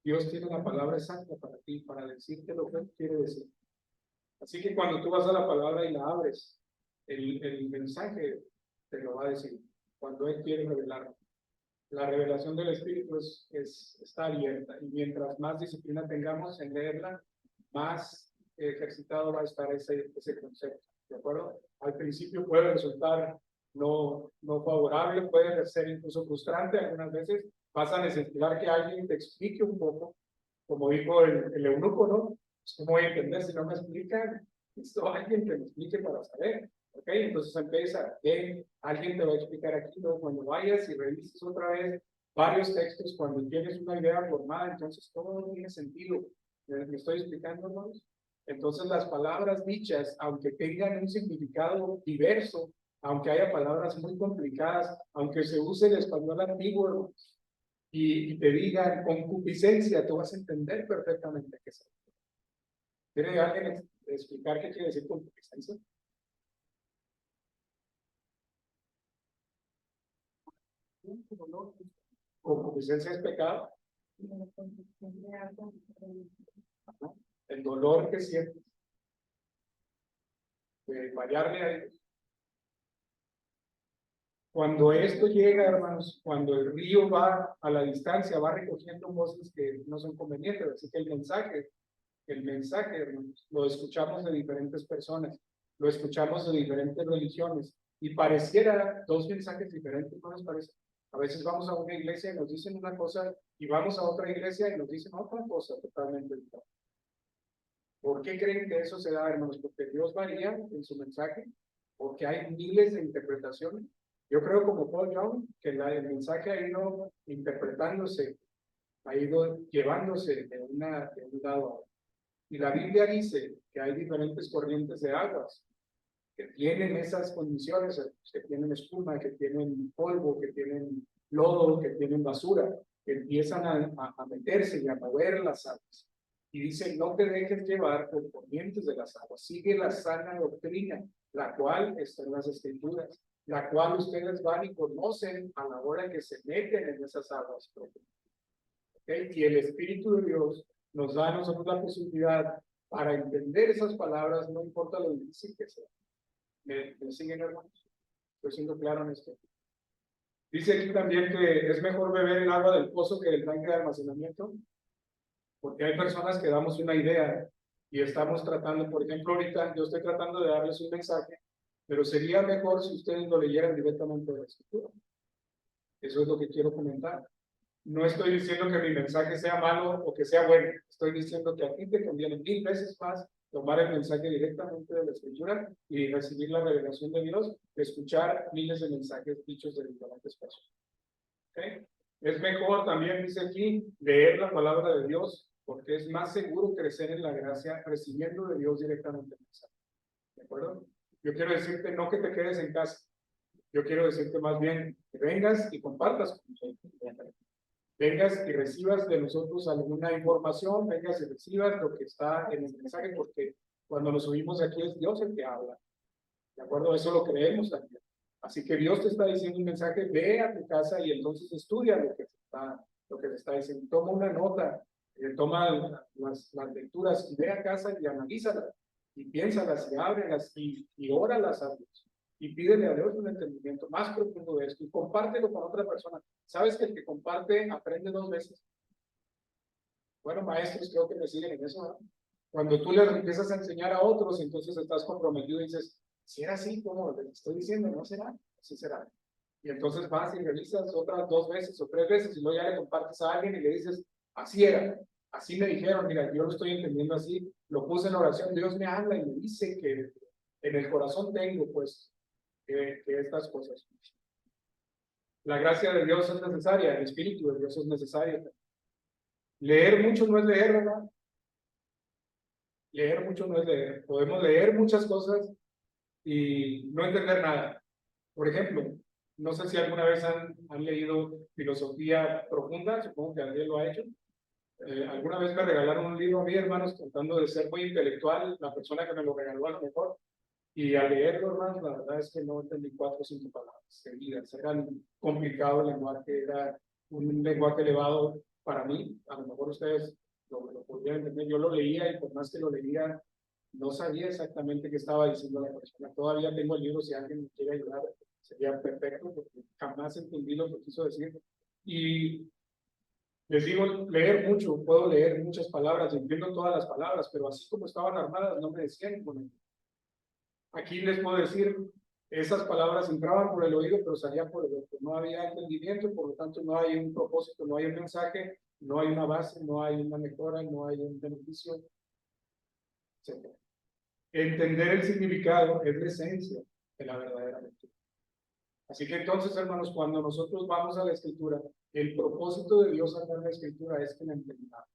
Dios tiene la palabra exacta para ti, para decirte lo que Él quiere decir. Así que cuando tú vas a la palabra y la abres, el mensaje te lo va a decir, cuando Él quiere revelarlo. La revelación del Espíritu está abierta, y mientras más disciplina tengamos en leerla, más ejercitado va a estar ese concepto, ¿de acuerdo? Al principio puede resultar no favorable, puede ser incluso frustrante algunas veces, vas a necesitar que alguien te explique un poco, como dijo el eunuco, ¿no? ¿Cómo voy a entender si no me explican? Necesito alguien que me explique para saber, ¿ok? Entonces empieza, alguien te va a explicar aquí, ¿no? Cuando vayas y revises otra vez varios textos, cuando tienes una idea formada, entonces todo tiene sentido. ¿Me estoy explicando, hermanos? Entonces las palabras dichas, aunque tengan un significado diverso, aunque haya palabras muy complicadas, aunque se use el español antiguo, hermanos, y te digan concupiscencia, tú vas a entender perfectamente qué es. ¿Quiere alguien explicar qué quiere decir concupiscencia? Concupiscencia es pecado. El dolor que sientes de fallarle a Dios. Cuando esto llega, hermanos, cuando el río va a la distancia, va recogiendo voces que no son convenientes, así que el mensaje, hermanos, lo escuchamos de diferentes personas, lo escuchamos de diferentes religiones, y pareciera dos mensajes diferentes, ¿no les parece? A veces vamos a una iglesia y nos dicen una cosa, y vamos a otra iglesia y nos dicen otra cosa totalmente diferente. ¿Por qué creen que eso se da, hermanos? Porque Dios varía en su mensaje, porque hay miles de interpretaciones. Yo creo, como Paul Young, que el mensaje ha ido interpretándose, ha ido llevándose de un lado a otro. Y la Biblia dice que hay diferentes corrientes de aguas que tienen esas condiciones, que tienen espuma, que tienen polvo, que tienen lodo, que tienen basura, que empiezan a meterse y a mover las aguas. Y dice, no te dejes llevar por corrientes de las aguas, sigue la sana doctrina, la cual está en las Escrituras, la cual ustedes van y conocen a la hora que se meten en esas aguas profundas. ¿Okay? Y el Espíritu de Dios nos da a nosotros la posibilidad para entender esas palabras, no importa lo difícil que sea. ¿Me siguen, hermanos? Estoy siendo claro en esto. Dice aquí también que es mejor beber el agua del pozo que del tanque de almacenamiento, porque hay personas que damos una idea y estamos tratando, por ejemplo, ahorita yo estoy tratando de darles un mensaje, pero sería mejor si ustedes lo leyeran directamente de la Escritura. Eso es lo que quiero comentar. No estoy diciendo que mi mensaje sea malo o que sea bueno. Estoy diciendo que a ti te conviene 1000 veces más tomar el mensaje directamente de la Escritura y recibir la revelación de Dios, que escuchar miles de mensajes dichos de diferentes personas. ¿Okay? Es mejor también, dice aquí, leer la palabra de Dios, porque es más seguro crecer en la gracia recibiendo de Dios directamente el mensaje. ¿De acuerdo? Yo quiero decirte, no que te quedes en casa. Yo quiero decirte más bien que vengas y compartas con nosotros. Vengas y recibas de nosotros alguna información, vengas y recibas lo que está en el mensaje, porque cuando nos subimos aquí es Dios el que habla. ¿De acuerdo? Eso lo creemos también. Así que Dios te está diciendo un mensaje, ve a tu casa y entonces estudia lo que te está diciendo. Toma una nota, toma las lecturas y ve a casa y analízalas, y piénsalas y ábrelas y óralas a Dios. Y pídele a Dios un entendimiento más profundo de esto y compártelo con otra persona. ¿Sabes que el que comparte aprende 2 veces? Bueno, maestros, creo que me siguen en eso, ¿no? Cuando tú les empiezas a enseñar a otros, entonces estás comprometido y dices, si era así, como les estoy diciendo, no será, así será. Y entonces vas y revisas otras 2 veces o 3 veces y luego ya le compartes a alguien y le dices, así era, así me dijeron, mira, yo lo estoy entendiendo así, lo puse en oración, Dios me habla y me dice que en el corazón tengo, pues, que estas cosas. La gracia de Dios es necesaria, el Espíritu de Dios es necesario. Leer mucho no es leer, ¿verdad? Leer mucho no es leer. Podemos leer muchas cosas y no entender nada. Por ejemplo, no sé si alguna vez han leído filosofía profunda, supongo que alguien lo ha hecho. Alguna vez me regalaron un libro a mí, hermanos, tratando de ser muy intelectual, la persona que me lo regaló a lo mejor. Y al leerlo, hermanos, la verdad es que no entendí 4 o 5 palabras seguidas. Era complicado el lenguaje, era un lenguaje elevado para mí. A lo mejor ustedes lo podrían entender. Yo lo leía y por más que lo leía, no sabía exactamente qué estaba diciendo la persona. Todavía tengo el libro, si alguien me quiere ayudar, sería perfecto, porque jamás entendí lo que quiso decir. Y les digo, leer mucho, puedo leer muchas palabras, entiendo todas las palabras, pero así como estaban armadas, no me decían con ello. Aquí les puedo decir, esas palabras entraban por el oído, pero salían por el otro. No había entendimiento, por lo tanto no hay un propósito, no hay un mensaje, no hay una base, no hay una mejora, no hay un beneficio, etc. Entender el significado es la esencia de la verdadera lectura. Así que entonces, hermanos, cuando nosotros vamos a la Escritura, el propósito de Dios al dar la Escritura es que la entendamos.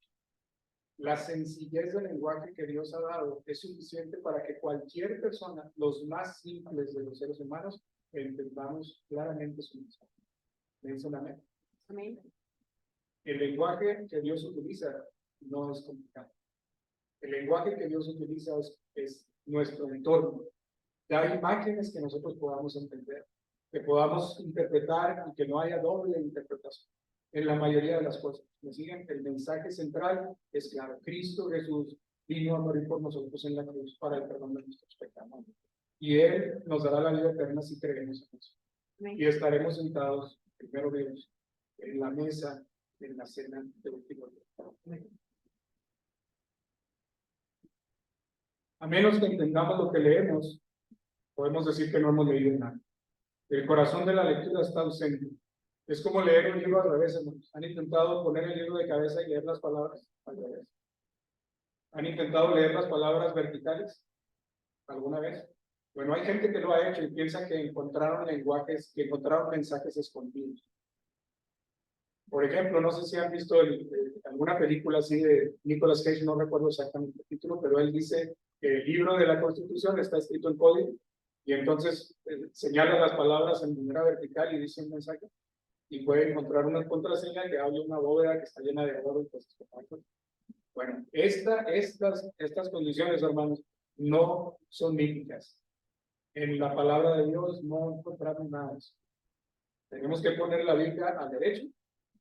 La sencillez del lenguaje que Dios ha dado es suficiente para que cualquier persona, los más simples de los seres humanos, entendamos claramente su mensaje. ¿Me dicen amén? Amén. El lenguaje que Dios utiliza no es complicado. El lenguaje que Dios utiliza es nuestro entorno. Da imágenes que nosotros podamos entender, que podamos interpretar y que no haya doble interpretación en la mayoría de las cosas. ¿Me siguen? El mensaje central es claro. Cristo Jesús vino a morir por nosotros en la cruz para el perdón de nuestros pecados. Y Él nos dará la vida eterna si creemos en eso. Y estaremos sentados, primero Dios, en la mesa, en la cena del último día. A menos que entendamos lo que leemos, podemos decir que no hemos leído nada. El corazón de la lectura está ausente. Es como leer un libro al revés, hermanos. ¿Han intentado poner el libro de cabeza y leer las palabras al revés? ¿Han intentado leer las palabras verticales alguna vez? Bueno, hay gente que lo ha hecho y piensa que encontraron lenguajes, que encontraron mensajes escondidos. Por ejemplo, no sé si han visto alguna película así de Nicolas Cage, no recuerdo exactamente el título, pero él dice que el libro de la Constitución está escrito en código y entonces señala las palabras en manera vertical y dice un mensaje y puede encontrar una contraseña que habla una bóveda que está llena de oro y cosas como eso. Bueno, estas condiciones, hermanos, no son míticas. En la palabra de Dios no encontramos nada de eso. Tenemos que poner la Biblia al derecho,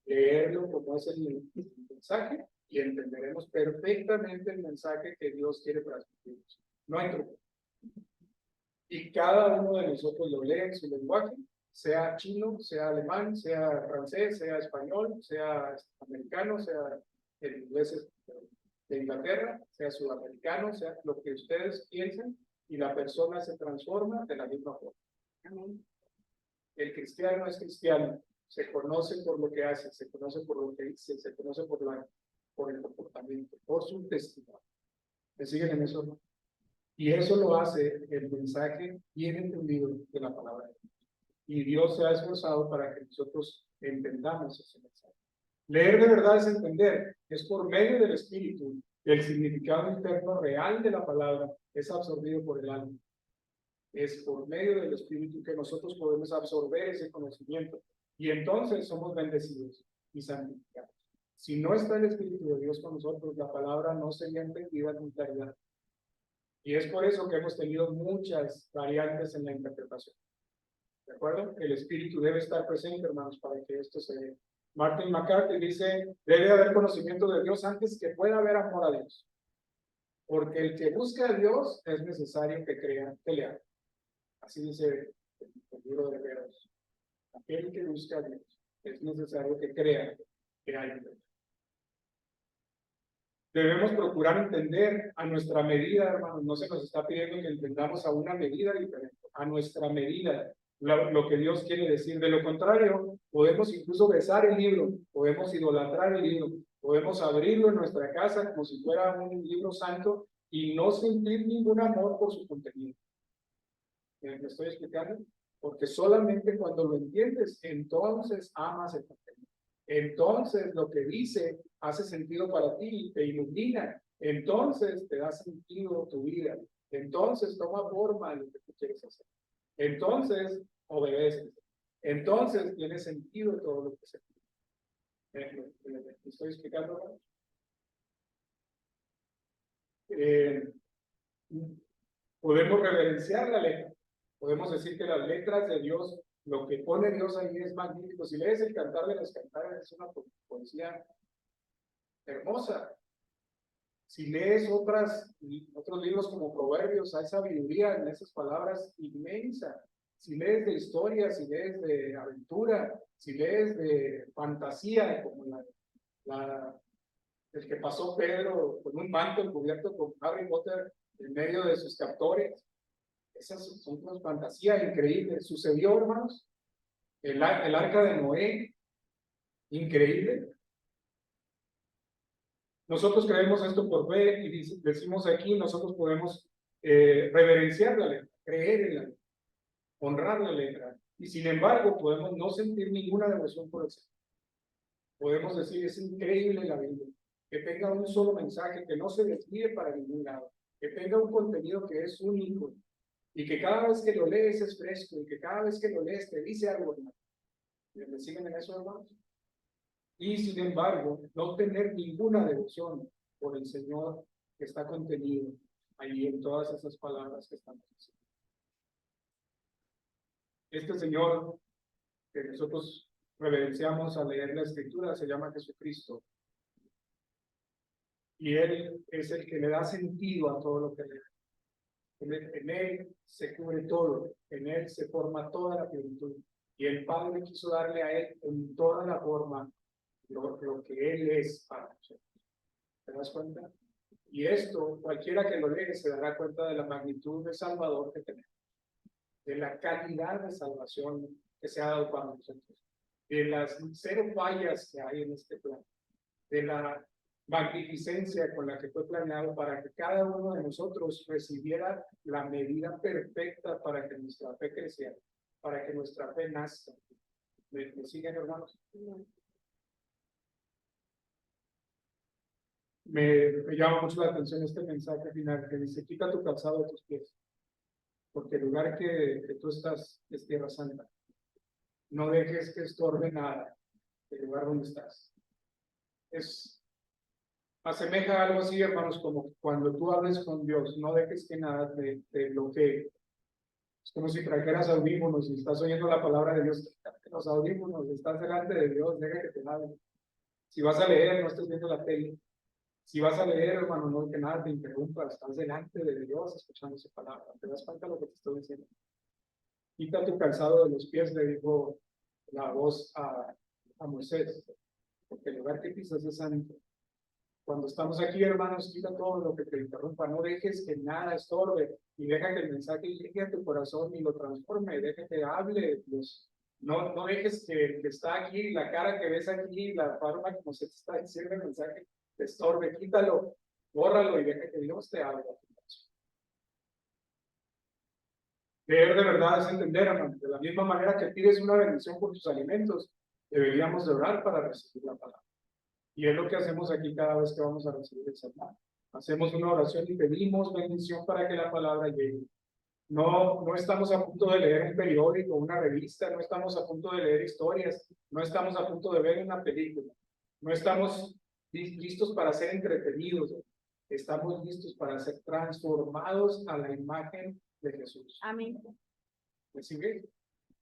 leerlo como es el mensaje y entenderemos perfectamente el mensaje que Dios quiere transmitirnos. No hay truco. Y cada uno de nosotros lo lee en su lenguaje, sea chino, sea alemán, sea francés, sea español, sea americano, sea el inglés de Inglaterra, sea sudamericano, sea lo que ustedes piensen, y la persona se transforma de la misma forma. El cristiano es cristiano, se conoce por lo que hace, se conoce por lo que dice, se conoce por el comportamiento, por su testimonio. ¿Me siguen en eso, no? Y eso lo hace el mensaje bien entendido de la palabra de Dios. Y Dios se ha esforzado para que nosotros entendamos ese mensaje. Leer de verdad es entender, es por medio del Espíritu, el significado interno real de la palabra es absorbido por el alma. Es por medio del Espíritu que nosotros podemos absorber ese conocimiento y entonces somos bendecidos y santificados. Si no está el Espíritu de Dios con nosotros, la palabra no sería entendida con claridad. Y es por eso que hemos tenido muchas variantes en la interpretación. ¿De acuerdo? El Espíritu debe estar presente, hermanos, para que esto se dé. Martin McCarthy dice, debe haber conocimiento de Dios antes que pueda haber amor a Dios. Porque el que busca a Dios es necesario que crea, que le haga. Así dice el libro de Hebreos. Aquel que busca a Dios es necesario que crea que hay un Dios. Debemos procurar entender a nuestra medida, hermanos. No se nos está pidiendo que entendamos a una medida diferente, a nuestra medida, lo que Dios quiere decir. De lo contrario, podemos incluso besar el libro, podemos idolatrar el libro, podemos abrirlo en nuestra casa como si fuera un libro santo y no sentir ningún amor por su contenido. ¿Me estoy explicando? Porque solamente cuando lo entiendes, entonces amas el contenido. Entonces lo que dice hace sentido para ti, te ilumina. Entonces te da sentido tu vida. Entonces toma forma de lo que tú quieres hacer. Entonces obedeces. Entonces tiene sentido todo lo que se pide. ¿Me estoy explicando? Podemos reverenciar la letra. Podemos decir que las letras de Dios, lo que pone Dios ahí es magnífico. Si lees el Cantar de las Cantares, es una poesía hermosa. Si lees otros libros como Proverbios, hay sabiduría en esas palabras inmensa. Si lees de historia, si lees de aventura, si lees de fantasía, como el que pasó Pedro con un manto cubierto con Harry Potter en medio de sus captores. Esas son unas fantasías increíbles. Sucedió, hermanos, el arca de Noé, increíble. Nosotros creemos esto por fe y decimos aquí, nosotros podemos reverenciar la letra, creer en la letra, honrar la letra. Y sin embargo, podemos no sentir ninguna devoción por el Señor. Podemos decir, es increíble la Biblia, que tenga un solo mensaje, que no se desvíe para ningún lado, que tenga un contenido que es único, y que cada vez que lo lees es fresco, y que cada vez que lo lees te dice algo, hermano. ¿Me siguen en eso, hermanos? Y sin embargo, no tener ninguna devoción por el Señor que está contenido ahí en todas esas palabras que estamos diciendo. Este Señor que nosotros reverenciamos al leer la Escritura se llama Jesucristo. Y Él es el que le da sentido a todo lo que lee. En Él se cubre todo, en Él se forma toda la plenitud. Y el Padre quiso darle a Él en toda la forma lo que Él es para nosotros. ¿Te das cuenta? Y esto, cualquiera que lo lee se dará cuenta de la magnitud de Salvador que tenemos, de la calidad de salvación que se ha dado para nosotros, de las cero fallas que hay en este plan, de la magnificencia con la que fue planeado para que cada uno de nosotros recibiera la medida perfecta para que nuestra fe creciera, para que nuestra fe nazca. ¿Me siguen, hermanos? Me llama mucho la atención este mensaje final que dice: quita tu calzado de tus pies, porque el lugar que tú estás es tierra santa. No dejes que estorbe nada el lugar donde estás. Asemeja algo así, hermanos, como cuando tú hables con Dios, no dejes que nada te bloquee. Es como si trajeras audífonos y estás oyendo la palabra de Dios, los audífonos, estás delante de Dios, deja que te hable. Si vas a leer, no estés viendo la tele. Si vas a leer, hermano, no que nada te interrumpa, estás delante de Dios escuchando su palabra. ¿Te das cuenta de lo que te estoy diciendo? Quita tu calzado de los pies, le dijo la voz a Moisés, porque el lugar que pisas es santo. Cuando estamos aquí, hermanos, quita todo lo que te interrumpa, no dejes que nada estorbe y deja que el mensaje llegue a tu corazón y lo transforme, deja que hable Dios. No dejes que el que está aquí, la cara que ves aquí, la forma como se te está diciendo el mensaje, te estorbe, quítalo, bórralo y deja que Dios te hable. Leer de verdad es entender, hermano. De la misma manera que pides una bendición por tus alimentos, deberíamos de orar para recibir la palabra. Y es lo que hacemos aquí cada vez que vamos a recibir el sermón. Hacemos una oración y pedimos bendición para que la palabra llegue. No estamos a punto de leer un periódico, una revista, no estamos a punto de leer historias, no estamos a punto de ver una película, no estamos listos para ser entretenidos, estamos listos para ser transformados a la imagen de Jesús. Amén. ¿Me sigue?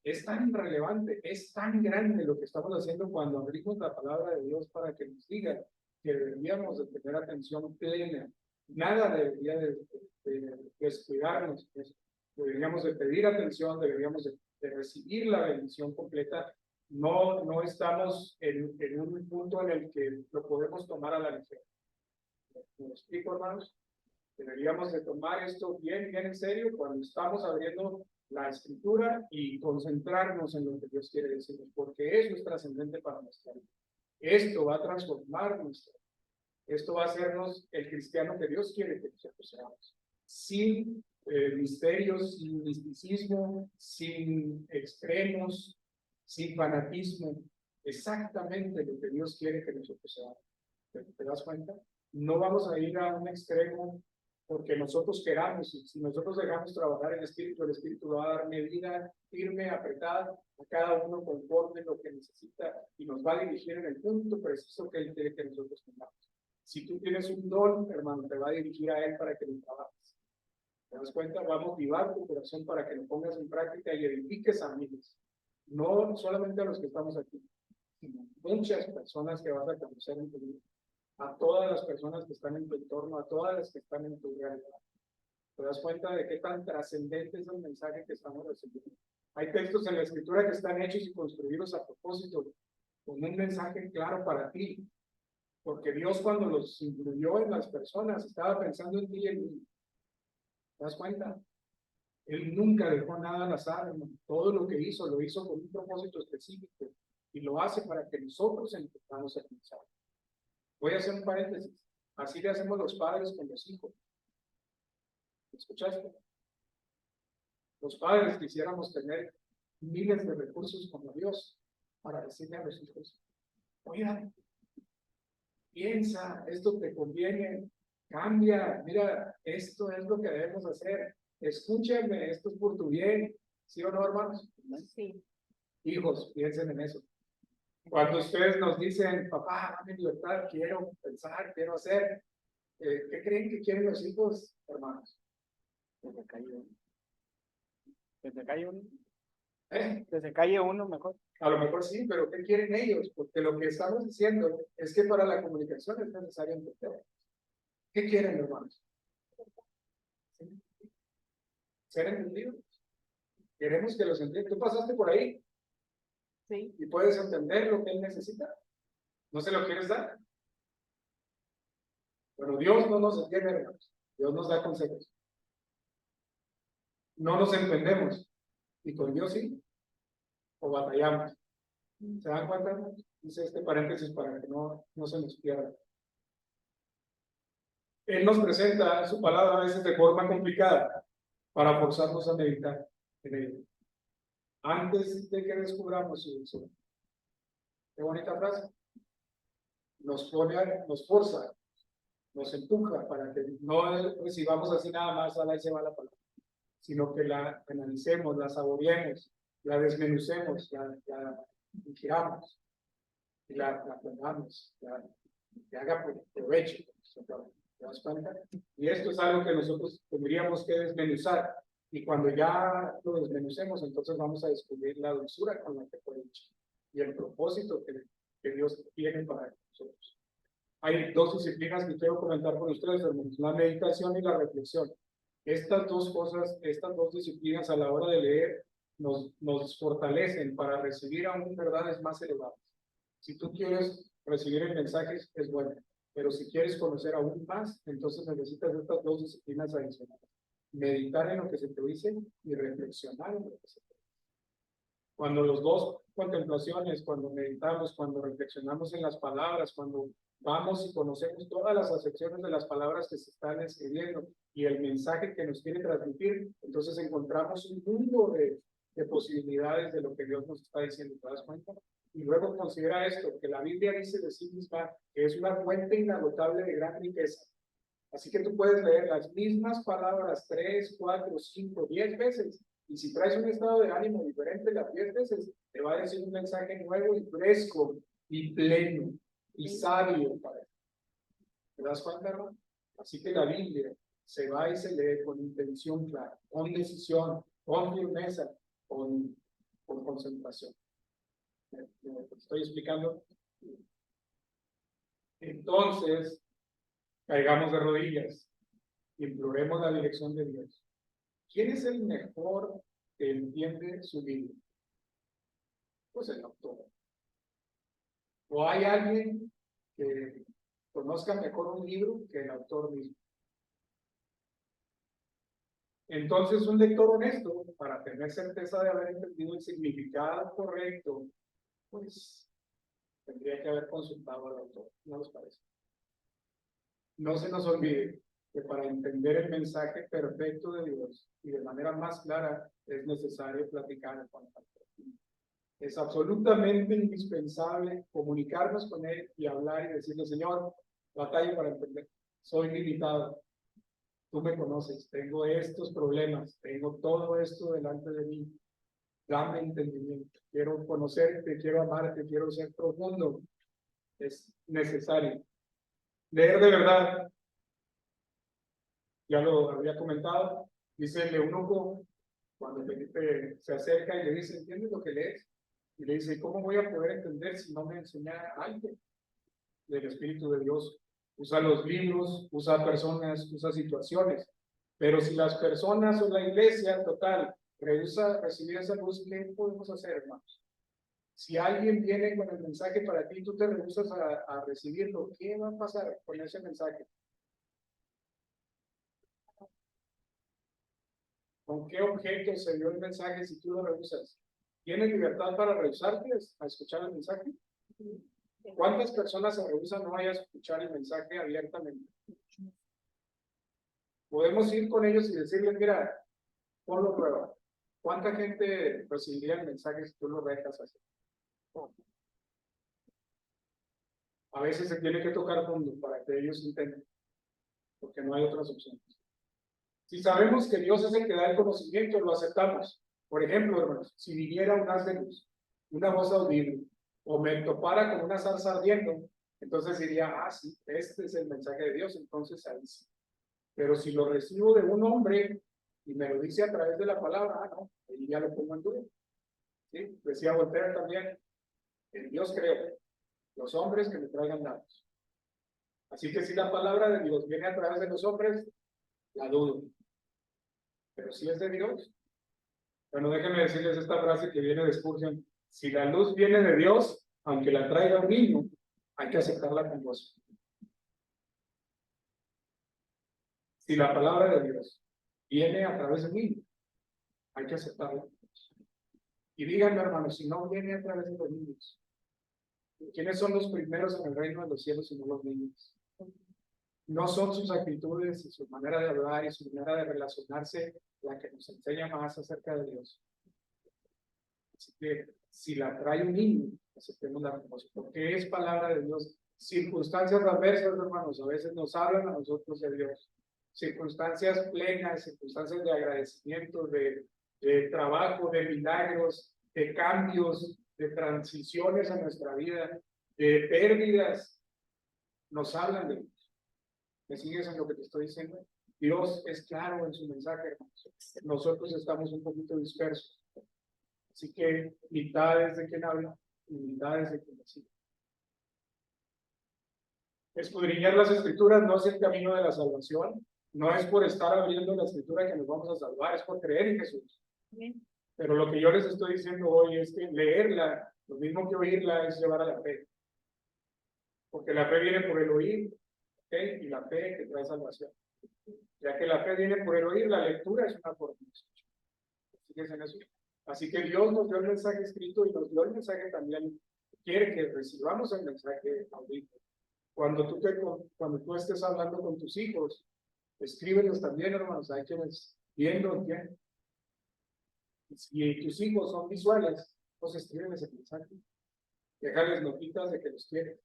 Es tan relevante, es tan grande lo que estamos haciendo cuando abrimos la palabra de Dios para que nos diga que deberíamos de tener atención plena. Nada debería de descuidarnos. Deberíamos de pedir atención, deberíamos de recibir la bendición completa. No estamos en un punto en el que lo podemos tomar a la ligera. ¿Me explico, hermanos? Deberíamos de tomar esto bien en serio cuando estamos abriendo la escritura y concentrarnos en lo que Dios quiere decirnos, porque eso es trascendente para nuestra vida. Esto va a transformar nuestra vida. Esto va a hacernos el cristiano que Dios quiere que nosotros seamos. Sin misterios, sin misticismo, sin extremos, sin fanatismo. Exactamente lo que Dios quiere que nosotros seamos. ¿Te das cuenta? No vamos a ir a un extremo porque nosotros queramos, y si nosotros dejamos trabajar en el Espíritu va a dar medida firme, apretada a cada uno conforme lo que necesita y nos va a dirigir en el punto preciso que Él quiere que nosotros tengamos. Si tú tienes un don, hermano, te va a dirigir a Él para que lo trabajes. ¿Te das cuenta? Va a motivar tu corazón para que lo pongas en práctica y edifiques a miles. No solamente a los que estamos aquí, sino muchas personas que vas a conocer en tu vida. A todas las personas que están en tu entorno, a todas las que están en tu realidad. ¿Te das cuenta de qué tan trascendente es el mensaje que estamos recibiendo? Hay textos en la Escritura que están hechos y construidos a propósito, con un mensaje claro para ti, porque Dios cuando los incluyó en las personas, estaba pensando en ti y en mí. ¿Te das cuenta? Él nunca dejó nada al azar, hermano. Todo lo que hizo, lo hizo con un propósito específico, y lo hace para que nosotros entendamos el mensaje. Voy a hacer un paréntesis. Así le hacemos los padres con los hijos. ¿Escuchaste? Los padres quisiéramos tener miles de recursos como Dios para decirle a los hijos: oigan, piensa, esto te conviene, cambia, mira, esto es lo que debemos hacer. escúchenme, esto es por tu bien, ¿sí o no, hermanos? Sí. Hijos, piensen en eso. Cuando ustedes nos dicen, papá, dame libertad, quiero pensar, quiero hacer, ¿qué creen que quieren los hijos, hermanos? Que se calle uno. Que se calle uno. ¿Eh? Que se calle uno mejor. A lo mejor sí, pero ¿qué quieren ellos? Porque lo que estamos diciendo es que para la comunicación es necesario entender. ¿Qué quieren, hermanos? ¿Sí? Ser entendidos. Queremos que los entiendan. Tú pasaste por ahí Sí. y puedes entender lo que él necesita. ¿No se lo quieres dar? Pero Dios no nos entiende, hermanos. Dios nos da consejos. No nos entendemos. Y con Dios sí. O batallamos. ¿Se dan cuenta? Hice este paréntesis para que no se nos pierda. Él nos presenta su palabra a veces de forma complicada para forzarnos a meditar en ella. Antes de que descubramos su visión. Qué bonita frase. Nos forza, nos empuja para que no recibamos así nada más, a la y se va la palabra, sino que la analicemos, la saboreemos, la desmenucemos, la digiramos y la aprendamos, que haga provecho. ¿Te das cuenta? Y esto es algo que nosotros tendríamos que desmenuzar. Y cuando ya lo desmenucemos, entonces vamos a descubrir la dulzura con la que fue hecho y el propósito que Dios tiene para nosotros. Hay dos disciplinas que quiero comentar con ustedes, hermanos: la meditación y la reflexión. Estas dos cosas, estas dos disciplinas a la hora de leer nos fortalecen para recibir aún verdades más elevadas. Si tú quieres recibir el mensaje, es bueno, pero si quieres conocer aún más, entonces necesitas estas dos disciplinas adicionales: meditar en lo que se te dice y reflexionar en lo que se te dice. Cuando los dos contemplaciones, cuando meditamos, cuando reflexionamos en las palabras, cuando vamos y conocemos todas las acepciones de las palabras que se están escribiendo y el mensaje que nos quiere transmitir, entonces encontramos un mundo de posibilidades de lo que Dios nos está diciendo. ¿Te das cuenta? Y luego considera esto, que la Biblia dice de sí misma que es una fuente inagotable de gran riqueza. Así que tú puedes leer las mismas palabras 3, 4, 5, 10 veces. Y si traes un estado de ánimo diferente las 10 veces, te va a decir un mensaje nuevo y fresco y pleno y sabio para ti. ¿Te das cuenta, hermano? Así que la Biblia se va y se lee con intención clara, con decisión, con firmeza, con concentración. ¿Me estoy explicando? Entonces, caigamos de rodillas y imploremos la dirección de Dios. ¿Quién es el mejor que entiende su libro? Pues el autor. ¿O hay alguien que conozca mejor un libro que el autor mismo? Entonces, un lector honesto, para tener certeza de haber entendido el significado correcto, pues tendría que haber consultado al autor. ¿No les parece? No se nos olvide que para entender el mensaje perfecto de Dios y de manera más clara es necesario platicar con Él. Es absolutamente indispensable comunicarnos con Él y hablar y decirle: Señor, batalla para entender, soy limitado, tú me conoces, tengo estos problemas, tengo todo esto delante de mí, dame entendimiento, quiero conocerte, quiero amarte, quiero ser profundo. Es necesario leer de verdad. Ya lo había comentado, dice el eunuco, cuando Felipe se acerca y le dice: ¿entiendes lo que lees? Y le dice: ¿cómo voy a poder entender si no me enseña algo del Espíritu de Dios? Usa los libros, usa personas, usa situaciones, pero si las personas o la iglesia total rehúsa recibir esa luz, ¿qué podemos hacer, hermanos? Si alguien viene con el mensaje para ti y tú te rehusas a recibirlo, ¿qué va a pasar con ese mensaje? ¿Con qué objeto se dio el mensaje si tú lo rehusas? ¿Tienes libertad para rehusarte a escuchar el mensaje? ¿Cuántas personas se rehusan no a escuchar el mensaje abiertamente? Podemos ir con ellos y decirles: mira, ponlo a prueba. ¿Cuánta gente recibiría el mensaje si tú lo dejas hacer? A veces se tiene que tocar fondo para que ellos intenten, porque no hay otras opciones. Si sabemos que Dios es el que da el conocimiento, lo aceptamos. Por ejemplo, hermanos, si viniera un haz de luz, una voz audible, o me topara con una zarza ardiendo, entonces diría, ah, sí, este es el mensaje de Dios, entonces ahí sí. Pero si lo recibo de un hombre y me lo dice a través de la palabra, ah, no, ahí ya lo pongo en duda. ¿Sí? Decía Voltaire también, en Dios creo, los hombres que me traigan datos. Así que si la palabra de Dios viene a través de los hombres, la dudo. Pero si es de Dios, bueno, déjenme decirles esta frase que viene de Spurgeon. Si la luz viene de Dios, aunque la traiga un niño, hay que aceptarla con gozo. Si la palabra de Dios viene a través de un niño, hay que aceptarla con gozo. Y díganme, hermanos, si no viene a través de los niños, ¿quiénes son los primeros en el reino de los cielos si no los niños? No son sus actitudes y su manera de hablar y su manera de relacionarse la que nos enseña más acerca de Dios. Así que si la trae un niño, aceptemos la reconoce, porque es palabra de Dios. Circunstancias adversas, hermanos, a veces nos hablan a nosotros de Dios. Circunstancias plenas, circunstancias de agradecimiento, de trabajo, de milagros, de cambios, de transiciones en nuestra vida, de pérdidas, nos hablan de Dios. ¿Me sigues en lo que te estoy diciendo? Dios es claro en su mensaje, hermanos. Nosotros estamos un poquito dispersos. Así que mitad es de quien habla y mitad es de quien recibe. Escudriñar las escrituras no es el camino de la salvación. No es por estar abriendo la escritura que nos vamos a salvar, es por creer en Jesús. Bien. Pero lo que yo les estoy diciendo hoy es que leerla, lo mismo que oírla, es llevar a la fe. Porque la fe viene por el oír, ¿okay? Y la fe que trae salvación. Ya que la fe viene por el oír, la lectura es una forma de escuchar. ¿Sigues en eso? Así que Dios nos dio el mensaje escrito y nos dio el mensaje también. Quiere que recibamos el mensaje auditivo. Cuando tú estés hablando con tus hijos, escríbelos también, hermanos. Hay quienes viendo, bien. Si tus hijos son visuales, pues escríbeles el mensaje. Déjales notitas de que los quieres.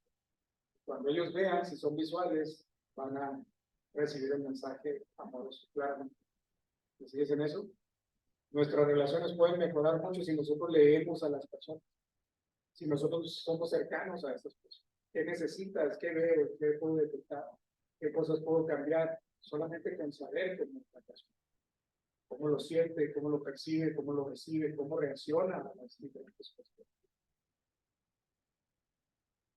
Cuando ellos vean, si son visuales, van a recibir el mensaje amoroso, claramente. ¿Me sigues en eso? Nuestras relaciones pueden mejorar mucho si nosotros leemos a las personas, si nosotros somos cercanos a estas personas. ¿Qué necesitas? ¿Qué veo? ¿Qué puedo detectar? ¿Qué cosas puedo cambiar? Solamente con saber cómo es la persona. Cómo lo siente, cómo lo percibe, cómo lo recibe, cómo reacciona a las diferentes cosas.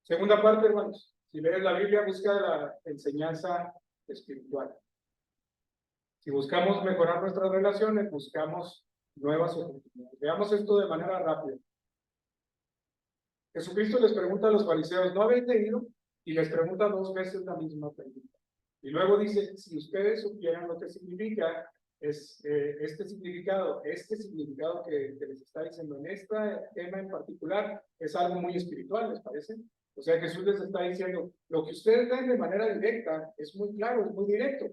Segunda parte, hermanos. Si lees la Biblia, busca la enseñanza espiritual. Si buscamos mejorar nuestras relaciones, buscamos nuevas oportunidades. Veamos esto de manera rápida. Jesucristo les pregunta a los fariseos, ¿no habéis leído? Y les pregunta 2 veces la misma pregunta. Y luego dice, si ustedes supieran lo que significa este significado que les está diciendo en este tema en particular, es algo muy espiritual, ¿les parece? O sea, Jesús les está diciendo, lo que ustedes ven de manera directa es muy claro, es muy directo,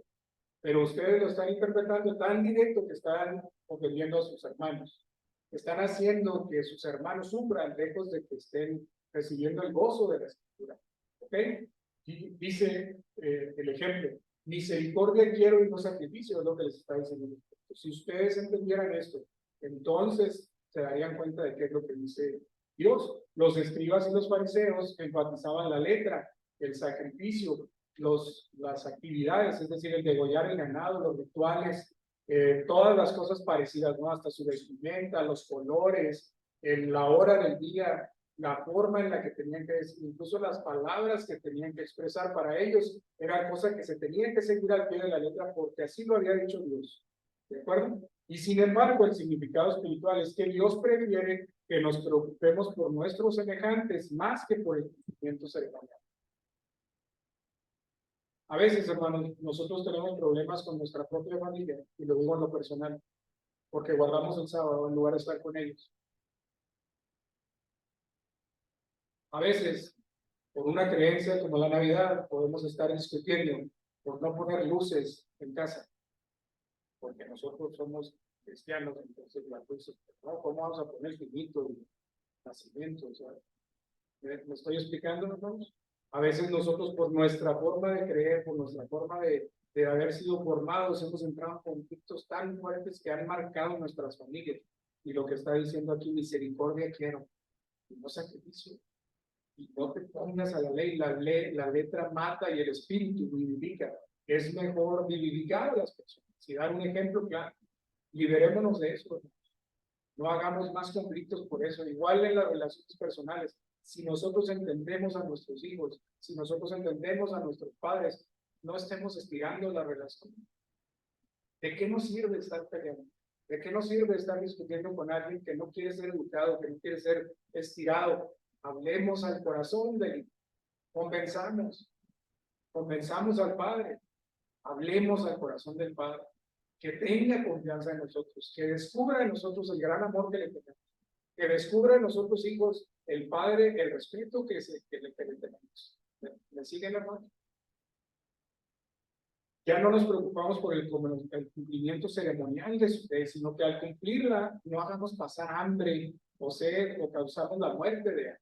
pero ustedes lo están interpretando tan directo que están ofendiendo a sus hermanos. Están haciendo que sus hermanos sufran, lejos de que estén recibiendo el gozo de la escritura. ¿Ok? Y dice el ejemplo, misericordia quiero y no sacrificio, es lo que les está diciendo. Si ustedes entendieran esto, entonces se darían cuenta de qué es lo que dice Dios. Los escribas y los fariseos enfatizaban la letra, el sacrificio, las actividades, es decir, el degollar el ganado, los rituales, todas las cosas parecidas, ¿no? Hasta su vestimenta, los colores, la hora del día, la forma en la que tenían que decir, incluso las palabras que tenían que expresar para ellos, eran cosas que se tenían que seguir al pie de la letra porque así lo había dicho Dios. ¿De acuerdo? Y sin embargo, el significado espiritual es que Dios prefiere que nos preocupemos por nuestros semejantes más que por el cumplimiento ceremonial. A veces, hermanos, nosotros tenemos problemas con nuestra propia familia, y lo digo en lo personal, porque guardamos el sábado en lugar de estar con ellos. A veces, por una creencia como la Navidad, podemos estar discutiendo por no poner luces en casa, porque nosotros somos cristianos, entonces las luces, ¿no? ¿Cómo vamos a poner finito y nacimiento? O sea, ¿me estoy explicando, hermanos? A veces nosotros por nuestra forma de creer, por nuestra forma de haber sido formados, hemos entrado en conflictos tan fuertes que han marcado nuestras familias. Y lo que está diciendo aquí, misericordia quiero, y no sacrificio. Y no te pongas a la letra mata y el espíritu vivifica. Es mejor vivificar a las personas. Si dar un ejemplo claro, liberémonos de eso. No hagamos más conflictos por eso. Igual en las relaciones personales. Si nosotros entendemos a nuestros hijos, si nosotros entendemos a nuestros padres, no estemos estirando la relación. ¿De qué nos sirve estar peleando? ¿De qué nos sirve estar discutiendo con alguien que no quiere ser educado, que no quiere ser estirado? Hablemos al corazón de él. Convenzamos al Padre. Hablemos al corazón del Padre. Que tenga confianza en nosotros, que descubra en nosotros el gran amor que le tenemos, que descubra en nosotros, hijos, el Padre, el respeto que le tenemos. ¿Me siguen, hermano? Ya no nos preocupamos por el cumplimiento ceremonial de su fe, sino que al cumplirla no hagamos pasar hambre o sed o causamos la muerte de él.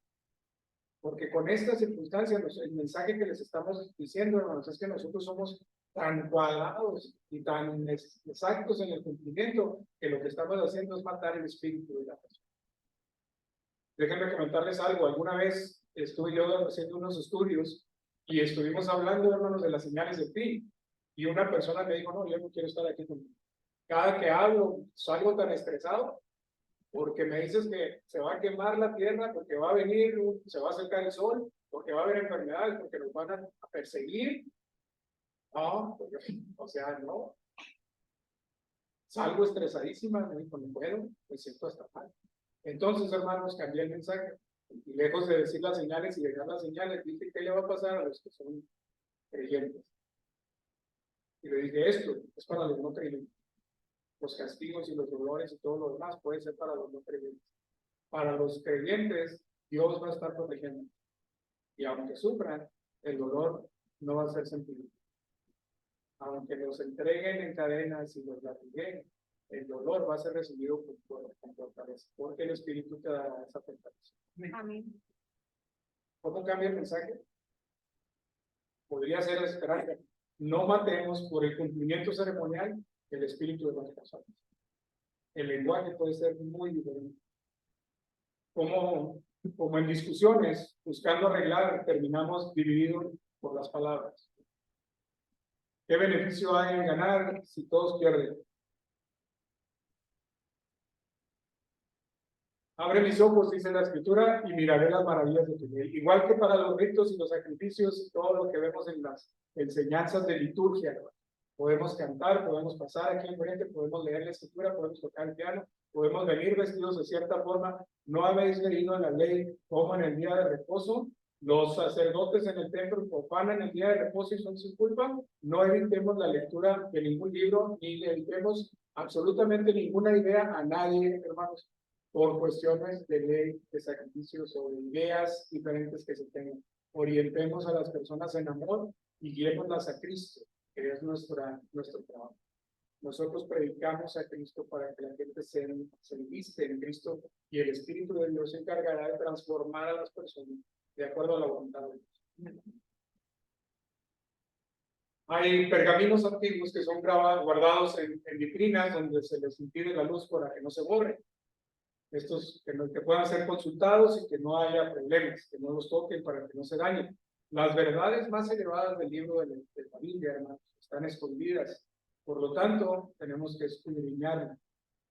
Porque con estas circunstancias, el mensaje que les estamos diciendo, hermanos, es que nosotros somos tan cuadrados y tan exactos en el cumplimiento que lo que estamos haciendo es matar el espíritu de la persona. Déjenme comentarles algo. Alguna vez estuve yo haciendo unos estudios y estuvimos hablando, hermanos, de las señales de fin. Y una persona me dijo, no, yo no quiero estar aquí contigo. Cada que hablo, salgo tan estresado porque me dices que se va a quemar la tierra, porque va a venir, se va a acercar el sol, porque va a haber enfermedades, porque nos van a perseguir. No, o sea, no. Salgo estresadísima, me dijo, no puedo, me siento hasta mal. Entonces, hermanos, cambié el mensaje. Y lejos de decir las señales y dejar las señales, dije, ¿qué le va a pasar a los que son creyentes? Y le dije, esto es para los no creyentes. Los castigos y los dolores y todo lo demás puede ser para los no creyentes. Para los creyentes, Dios va a estar protegiendo. Y aunque sufran, el dolor no va a ser sentido. Aunque los entreguen en cadenas y los latiguen, el dolor va a ser recibido con fortaleza, porque el Espíritu te da esa fortaleza. Amén. ¿Cómo cambia el mensaje? Podría ser esperar. No matemos por el cumplimiento ceremonial el espíritu de las personas. El lenguaje puede ser muy diferente. Como en discusiones, buscando arreglar, terminamos divididos por las palabras. ¿Qué beneficio hay en ganar si todos pierden? Abre mis ojos, dice la Escritura, y miraré las maravillas de tu ley. Igual que para los ritos y los sacrificios y todo lo que vemos en las enseñanzas de liturgia, ¿no? Podemos cantar, podemos pasar aquí enfrente, podemos leer la Escritura, podemos tocar el piano, podemos venir vestidos de cierta forma. ¿No habéis leído en la ley como en el día de reposo los sacerdotes en el templo profanan el día de reposo y son sin culpa? No evitemos la lectura de ningún libro, ni le evitemos absolutamente ninguna idea a nadie, hermanos, por cuestiones de ley, de sacrificios o de ideas diferentes que se tengan. Orientemos a las personas en amor y guiémoslas a Cristo, que es nuestro trabajo. Nosotros predicamos a Cristo para que la gente se enviste en Cristo y el Espíritu de Dios se encargará de transformar a las personas de acuerdo a la voluntad de Dios. Hay pergaminos antiguos que son guardados en vitrinas donde se les impide la luz para que no se borren. Estos que puedan ser consultados y que no haya problemas, que no los toquen para que no se dañen. Las verdades más elevadas del libro de la Biblia, hermanos, están escondidas. Por lo tanto, tenemos que escudriñarlo.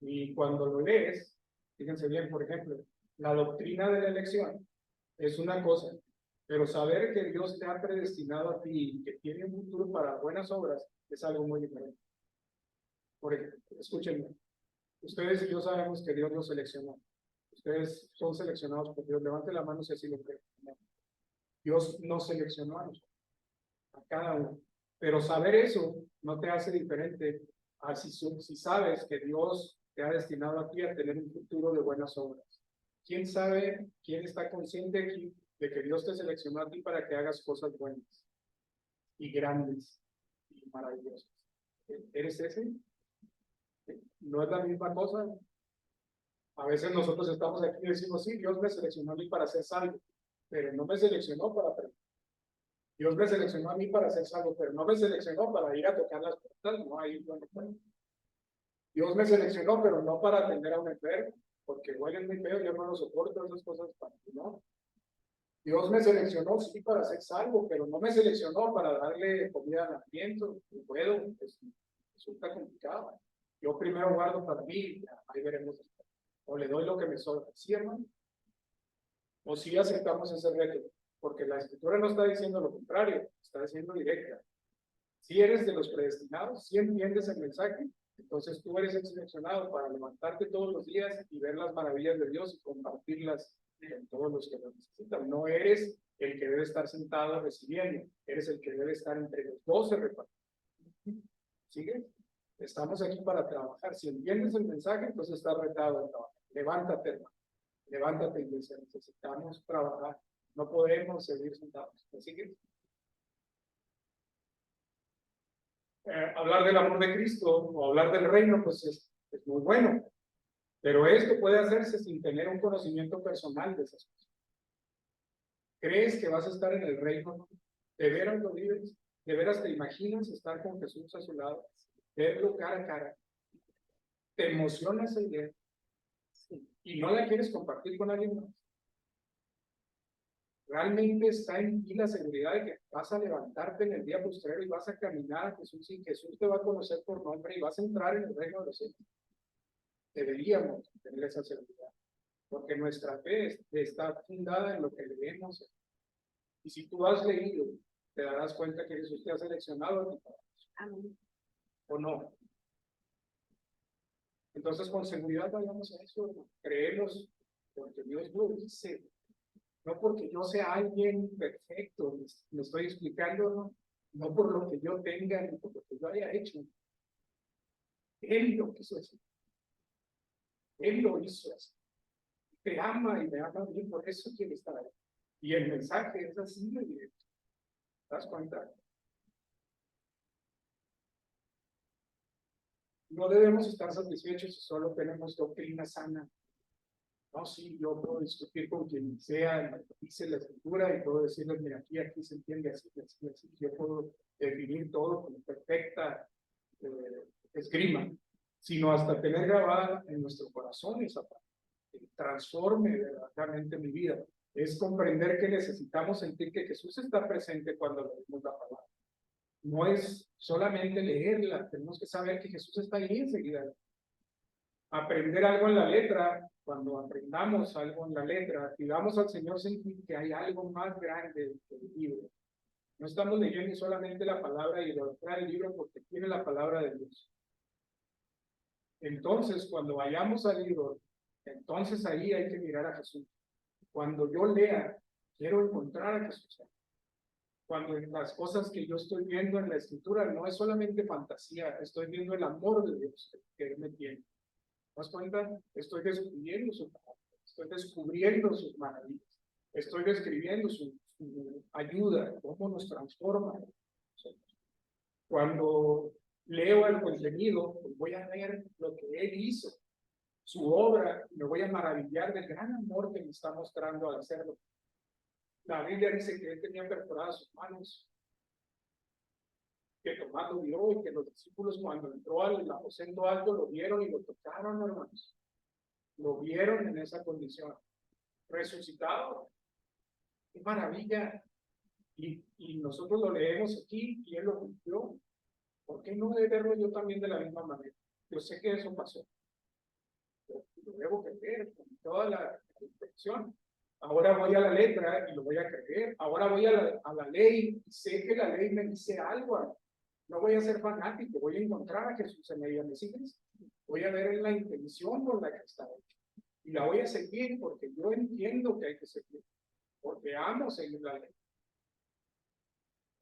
Y cuando lo lees, fíjense bien, por ejemplo, la doctrina de la elección es una cosa, pero saber que Dios te ha predestinado a ti y que tiene un futuro para buenas obras es algo muy diferente. Por ejemplo, escúchenme. Ustedes y yo sabemos que Dios los seleccionó. Ustedes son seleccionados por Dios. Levante la mano si así lo creen. Dios nos seleccionó a nosotros, a cada uno. Pero saber eso no te hace diferente a si sabes que Dios te ha destinado a ti a tener un futuro de buenas obras. ¿Quién sabe, quién está consciente aquí de que Dios te seleccionó a ti para que hagas cosas buenas y grandes y maravillosas? ¿Eres ese? No es la misma cosa. A veces nosotros estamos aquí y decimos, sí, Dios me seleccionó a mí para ser salvo, pero no me seleccionó para Dios me seleccionó a mí para ser salvo, pero no me seleccionó para ir a tocar las puertas, no, ahí bueno, Dios me seleccionó, pero no para atender a un enfermo, porque huelen muy feo, yo no lo soporto, esas cosas para mí, ¿no? Dios me seleccionó, sí, para ser salvo, pero no me seleccionó para darle comida al hambriento, no puedo, pues, resulta complicado. Yo primero guardo para mí, ahí veremos después. O le doy lo que me sobra, ¿sí, hermano? O si aceptamos ese reto, porque la escritura no está diciendo lo contrario, está diciendo directa. Si eres de los predestinados, si entiendes el mensaje, entonces tú eres el seleccionado para levantarte todos los días y ver las maravillas de Dios y compartirlas con todos los que lo necesitan. No eres el que debe estar sentado recibiendo, eres el que debe estar entre los 12 repartidos. ¿Sigue? Estamos aquí para trabajar. Si entiendes el mensaje, entonces estás retado a trabajar. Levántate, hermano. Levántate, iglesia. Necesitamos trabajar. No podemos seguir sentados. ¿Me sigues? Hablar del amor de Cristo o hablar del reino, pues es muy bueno. Pero esto puede hacerse sin tener un conocimiento personal de esas cosas. ¿Crees que vas a estar en el reino? ¿De veras lo vives? ¿De veras te imaginas estar con Jesús a su lado? Verlo cara a cara. ¿Te emociona esa idea? ¿Y no la quieres compartir con alguien más? ¿Realmente está en ti la seguridad de que vas a levantarte en el día postrero y vas a caminar a Jesús y Jesús te va a conocer por nombre y vas a entrar en el reino de los cielos? Deberíamos tener esa seguridad, porque nuestra fe está fundada en lo que leemos. Y si tú has leído, te darás cuenta que Jesús te ha seleccionado a ti para eso. Amén. ¿O no? Entonces, con seguridad vayamos a eso, ¿no? Creemos porque Dios lo dice. No porque yo sea alguien perfecto, me estoy explicando, ¿no? No por lo que yo tenga, ni por lo que yo haya hecho. Él lo quiso así. Él lo hizo así. Te ama y me ama bien, por eso quiere estar ahí. Y el mensaje es así de directo. ¿Te das cuenta? No debemos estar satisfechos si solo tenemos doctrina sana. No, sí, yo puedo discutir con quien sea, dice la escritura y puedo decirles, mira, aquí se entiende así, así, así. Yo puedo definir todo con perfecta esgrima, sino hasta tener grabada en nuestro corazón esa parte, que transforme verdaderamente mi vida. Es comprender que necesitamos sentir que Jesús está presente cuando leemos la palabra. No es solamente leerla, tenemos que saber que Jesús está ahí enseguida. Aprender algo en la letra, cuando aprendamos algo en la letra, pidamos al Señor sentir que hay algo más grande que el libro. No estamos leyendo solamente la palabra y idolatrar el libro porque tiene la palabra de Dios. Entonces, cuando vayamos al libro, entonces ahí hay que mirar a Jesús. Cuando yo lea, quiero encontrar a Jesús. Cuando las cosas que yo estoy viendo en la escritura no es solamente fantasía, estoy viendo el amor de Dios que Él me tiene. ¿Te das cuenta? Estoy descubriendo su palabra, estoy descubriendo sus maravillas, estoy describiendo su ayuda, cómo nos transforma. Cuando leo el contenido, pues voy a ver lo que Él hizo, su obra, y me voy a maravillar del gran amor que me está mostrando al hacerlo. La Biblia dice que Él tenía perforadas sus manos, que Tomás lo vio y que los discípulos cuando entró al aposento alto lo vieron y lo tocaron, hermanos. Lo vieron en esa condición. Resucitado. ¡Qué maravilla! Y nosotros lo leemos aquí y Él lo cumplió. ¿Por qué no verlo yo también de la misma manera? Yo sé que eso pasó. Lo debo creer con toda la intención. Ahora voy a la letra y lo voy a creer. Ahora voy a la ley y sé que la ley me dice algo. No voy a ser fanático, voy a encontrar a Jesús en ella. ¿Me sigues? Voy a ver la intención por la que está hecha. Y la voy a seguir porque yo entiendo que hay que seguir. Porque amo seguir la ley.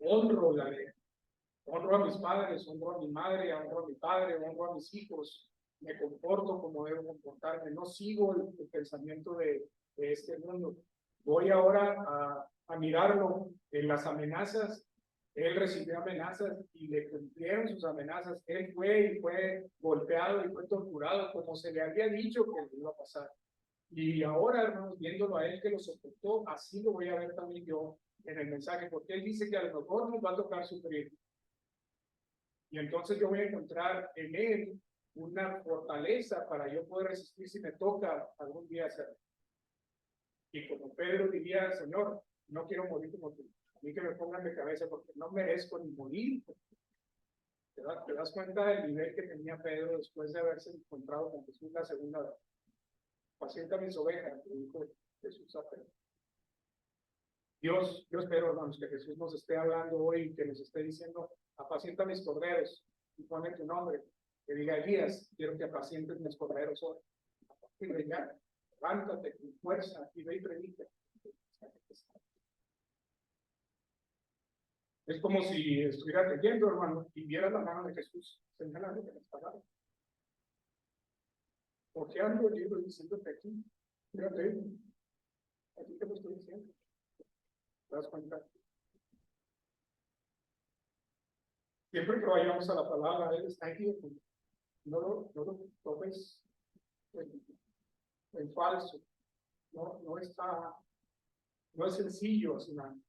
Honro la ley. Honro a mis padres, honro a mi madre, honro a mi padre, honro a mis hijos. Me comporto como debo comportarme. No sigo el pensamiento de este mundo. Voy ahora a mirarlo en las amenazas. Él recibió amenazas y le cumplieron sus amenazas. Él fue y fue golpeado y fue torturado como se le había dicho que le iba a pasar. Y ahora, hermanos, viéndolo a él que lo soportó, así lo voy a ver también yo en el mensaje, porque él dice que a lo mejor nos va a tocar sufrir. Y entonces yo voy a encontrar en él una fortaleza para yo poder resistir si me toca algún día hacerlo. Y como Pedro diría, Señor, no quiero morir como tú. A mí que me pongan de cabeza porque no merezco ni morir. ¿Te das cuenta del nivel que tenía Pedro después de haberse encontrado con Jesús la segunda vez? Pacienta mis ovejas, le dijo Jesús a Pedro. Yo espero, hermanos, que Jesús nos esté hablando hoy, que nos esté diciendo, apacienta mis corderos, y pone tu nombre, que diga Elías, quiero que apacientes mis corderos hoy. Y de ya, levántate con fuerza y ve y predica. Es como si estuvieras leyendo, hermano, y vieras la mano de Jesús señalando que las palabras. ¿Por qué ando el libro diciéndote aquí? Fíjate, aquí te lo estoy diciendo. ¿Te das cuenta? Siempre que vayamos a la palabra, Él está aquí. No lo tomes en falso. No es sencillo, sino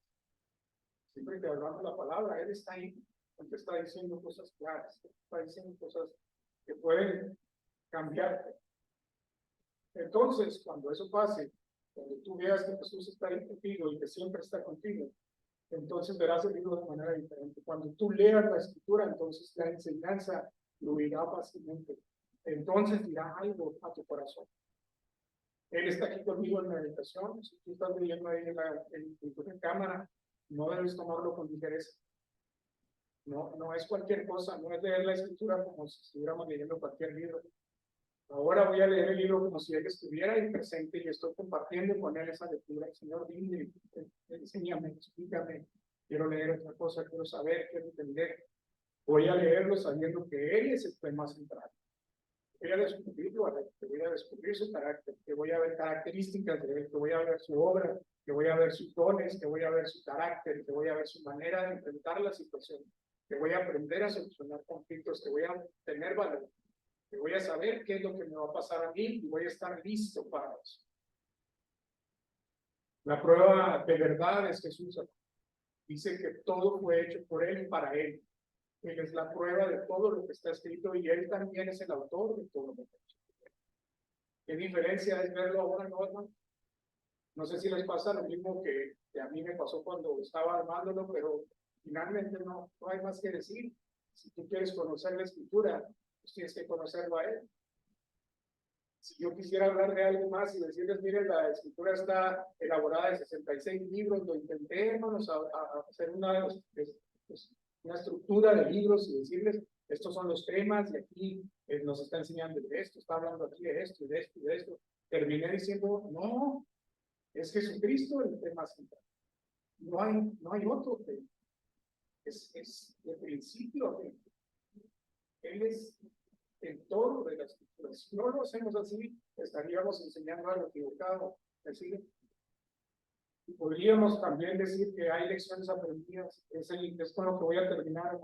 siempre que hablamos la palabra, Él está ahí, porque está diciendo cosas claras, está diciendo cosas que pueden cambiarte. Entonces, cuando eso pase, cuando tú veas que Jesús está ahí contigo y que siempre está contigo, entonces verás el libro de manera diferente. Cuando tú leas la escritura, entonces la enseñanza fluirá fácilmente. Entonces dirá algo a tu corazón. Él está aquí conmigo en la meditación. Si tú estás leyendo ahí en cámara, no debes tomarlo con ligereza. No es cualquier cosa, no es leer la escritura como si estuviéramos leyendo cualquier libro. Ahora voy a leer el libro como si él estuviera ahí presente y estoy compartiendo con él esa lectura. Señor, dime, enséñame, explícame. Quiero leer otra cosa, quiero saber, quiero entender. Voy a leerlo sabiendo que él es el tema central. Voy a descubrirlo, que voy a descubrir su carácter, que voy a ver características de él, que voy a ver su obra, que voy a ver sus dones, que voy a ver su carácter, que voy a ver su manera de enfrentar la situación, que voy a aprender a solucionar conflictos, que voy a tener valor, que voy a saber qué es lo que me va a pasar a mí y voy a estar listo para eso. La prueba de verdad es Jesús. Dice que todo fue hecho por él y para él. Él es la prueba de todo lo que está escrito y él también es el autor de todo lo que está escrito. ¿Qué diferencia es verlo ahora, no, hermano? No sé si les pasa lo mismo que a mí me pasó cuando estaba armándolo, pero finalmente no hay más que decir. Si tú quieres conocer la escritura, pues tienes que conocerlo a él. Si yo quisiera hablar de algo más y decirles, miren, la escritura está elaborada de 66 libros, lo intenté, hermanos, a hacer una estructura de libros y decirles, estos son los temas y aquí nos está enseñando de esto, está hablando aquí de esto y de esto y de esto. Terminé diciendo, no, es Jesucristo el tema central. No hay otro tema. Es de principio. Él es el todo de las escrituras. Si no lo hacemos así, estaríamos enseñando algo equivocado. ¿Sí? Y podríamos también decir que hay lecciones aprendidas. Es con lo que voy a terminar.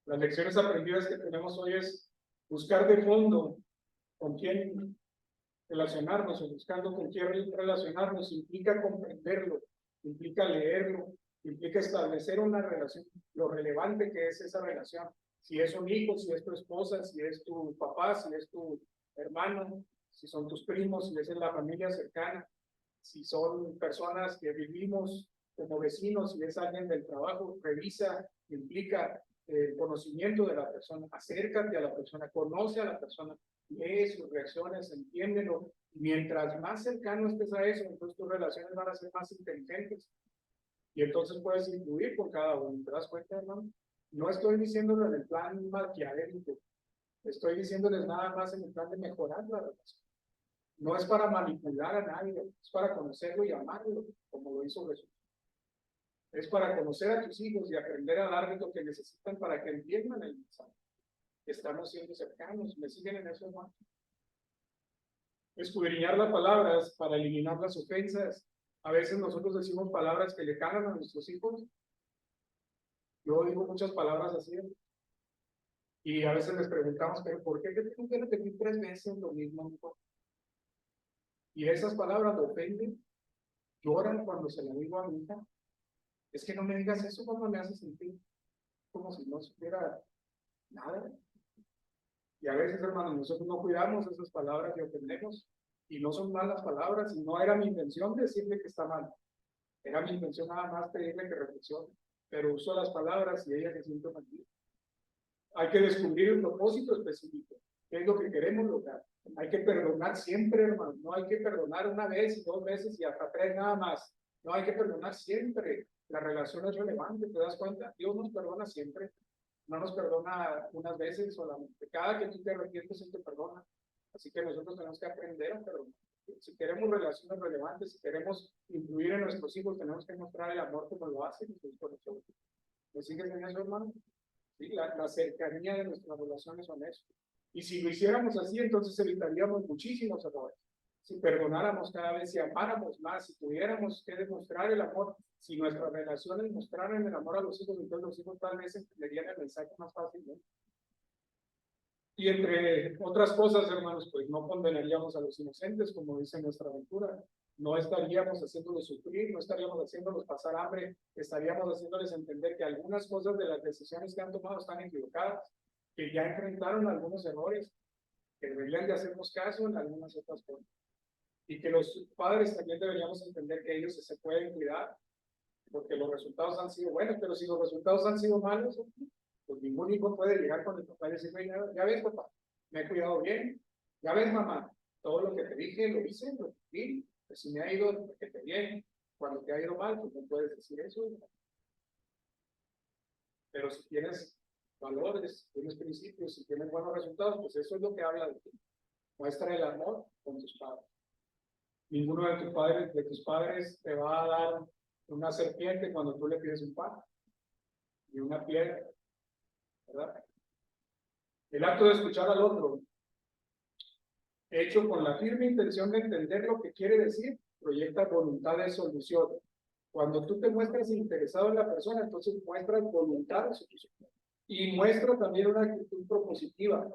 Las lecciones aprendidas que tenemos hoy es buscar de fondo con quién relacionarnos, o buscando con quién relacionarnos, implica comprenderlo, implica leerlo, implica establecer una relación, lo relevante que es esa relación. Si es un hijo, si es tu esposa, si es tu papá, si es tu hermano, si son tus primos, si es en la familia cercana, si son personas que vivimos como vecinos, si es alguien del trabajo, revisa, implica el conocimiento de la persona, acércate a la persona, conoce a la persona, lee sus reacciones, entiéndelo. Mientras más cercano estés a eso, entonces tus relaciones van a ser más inteligentes. Y entonces puedes influir con cada uno. ¿Te das cuenta, hermano? No estoy diciéndolo en el plan maquiavélico. Estoy diciéndoles nada más en el plan de mejorar la relación. No es para manipular a nadie, es para conocerlo y amarlo, como lo hizo Jesús. Es para conocer a tus hijos y aprender a darles lo que necesitan para que entiendan el mensaje. Estamos siendo cercanos, ¿me siguen en eso, hermano? Escudriñar las palabras para eliminar las ofensas. A veces nosotros decimos palabras que le cagan a nuestros hijos. Yo digo muchas palabras así. Y a veces les preguntamos, ¿pero por qué tengo que repetir 3 veces lo mismo? Y esas palabras lo ofenden. lloran cuando se lo digo a mi hija. Es que no me digas eso cuando me hace sentir como si no supiera nada. Y a veces, hermanos, nosotros no cuidamos esas palabras y ofendemos. Y no son malas palabras, y no era mi intención decirle que está mal. Era mi intención nada más pedirle que reflexione. Pero uso las palabras y ella se siente ofendida. Hay que descubrir el propósito específico. ¿Qué es lo que queremos lograr? Hay que perdonar siempre, hermano. No hay que perdonar una vez y 2 veces y hasta 3 nada más. No, hay que perdonar siempre. La relación es relevante, ¿te das cuenta? Dios nos perdona siempre. No nos perdona unas veces solamente. Cada que tú te arrepientes, Él te perdona. Así que nosotros tenemos que aprender a perdonar. Si queremos relaciones relevantes, si queremos influir en nuestros hijos, tenemos que mostrar el amor como lo hacen nuestros hijos. ¿Me sigues en eso, hermano? ¿Sí? La cercanía de nuestras relaciones son eso. Y si lo hiciéramos así, entonces evitaríamos muchísimos errores. Si perdonáramos cada vez, si amáramos más, si tuviéramos que demostrar el amor, si nuestras relaciones mostraran el amor a los hijos, entonces los hijos tal vez entenderían el mensaje más fácil, ¿no? Y entre otras cosas, hermanos, pues no condenaríamos a los inocentes, como dice nuestra aventura. No estaríamos haciéndolos sufrir, no estaríamos haciéndolos pasar hambre, estaríamos haciéndoles entender que algunas cosas de las decisiones que han tomado están equivocadas, que ya enfrentaron algunos errores, que deberían de hacernos caso en algunas otras cosas. Y que los padres también deberíamos entender que ellos se pueden cuidar, porque los resultados han sido buenos, pero si los resultados han sido malos, pues ningún hijo puede llegar con el papá y decir, ya ves, papá, me he cuidado bien, ya ves, mamá, todo lo que te dije lo hice, lo cumplí, pues si me ha ido porque te bien, cuando te ha ido mal, pues no puedes decir eso. Pero si tienes valores, si tienes principios, si tienes buenos resultados, pues eso es lo que habla de ti. Muestra el amor con tus padres. Ninguno de tus padres te va a dar una serpiente cuando tú le pides un pan, y una piedra, ¿verdad? El acto de escuchar al otro, hecho con la firme intención de entender lo que quiere decir, proyecta voluntad de solución. Cuando tú te muestras interesado en la persona, entonces muestras voluntad de solución. Y muestra también una actitud propositiva.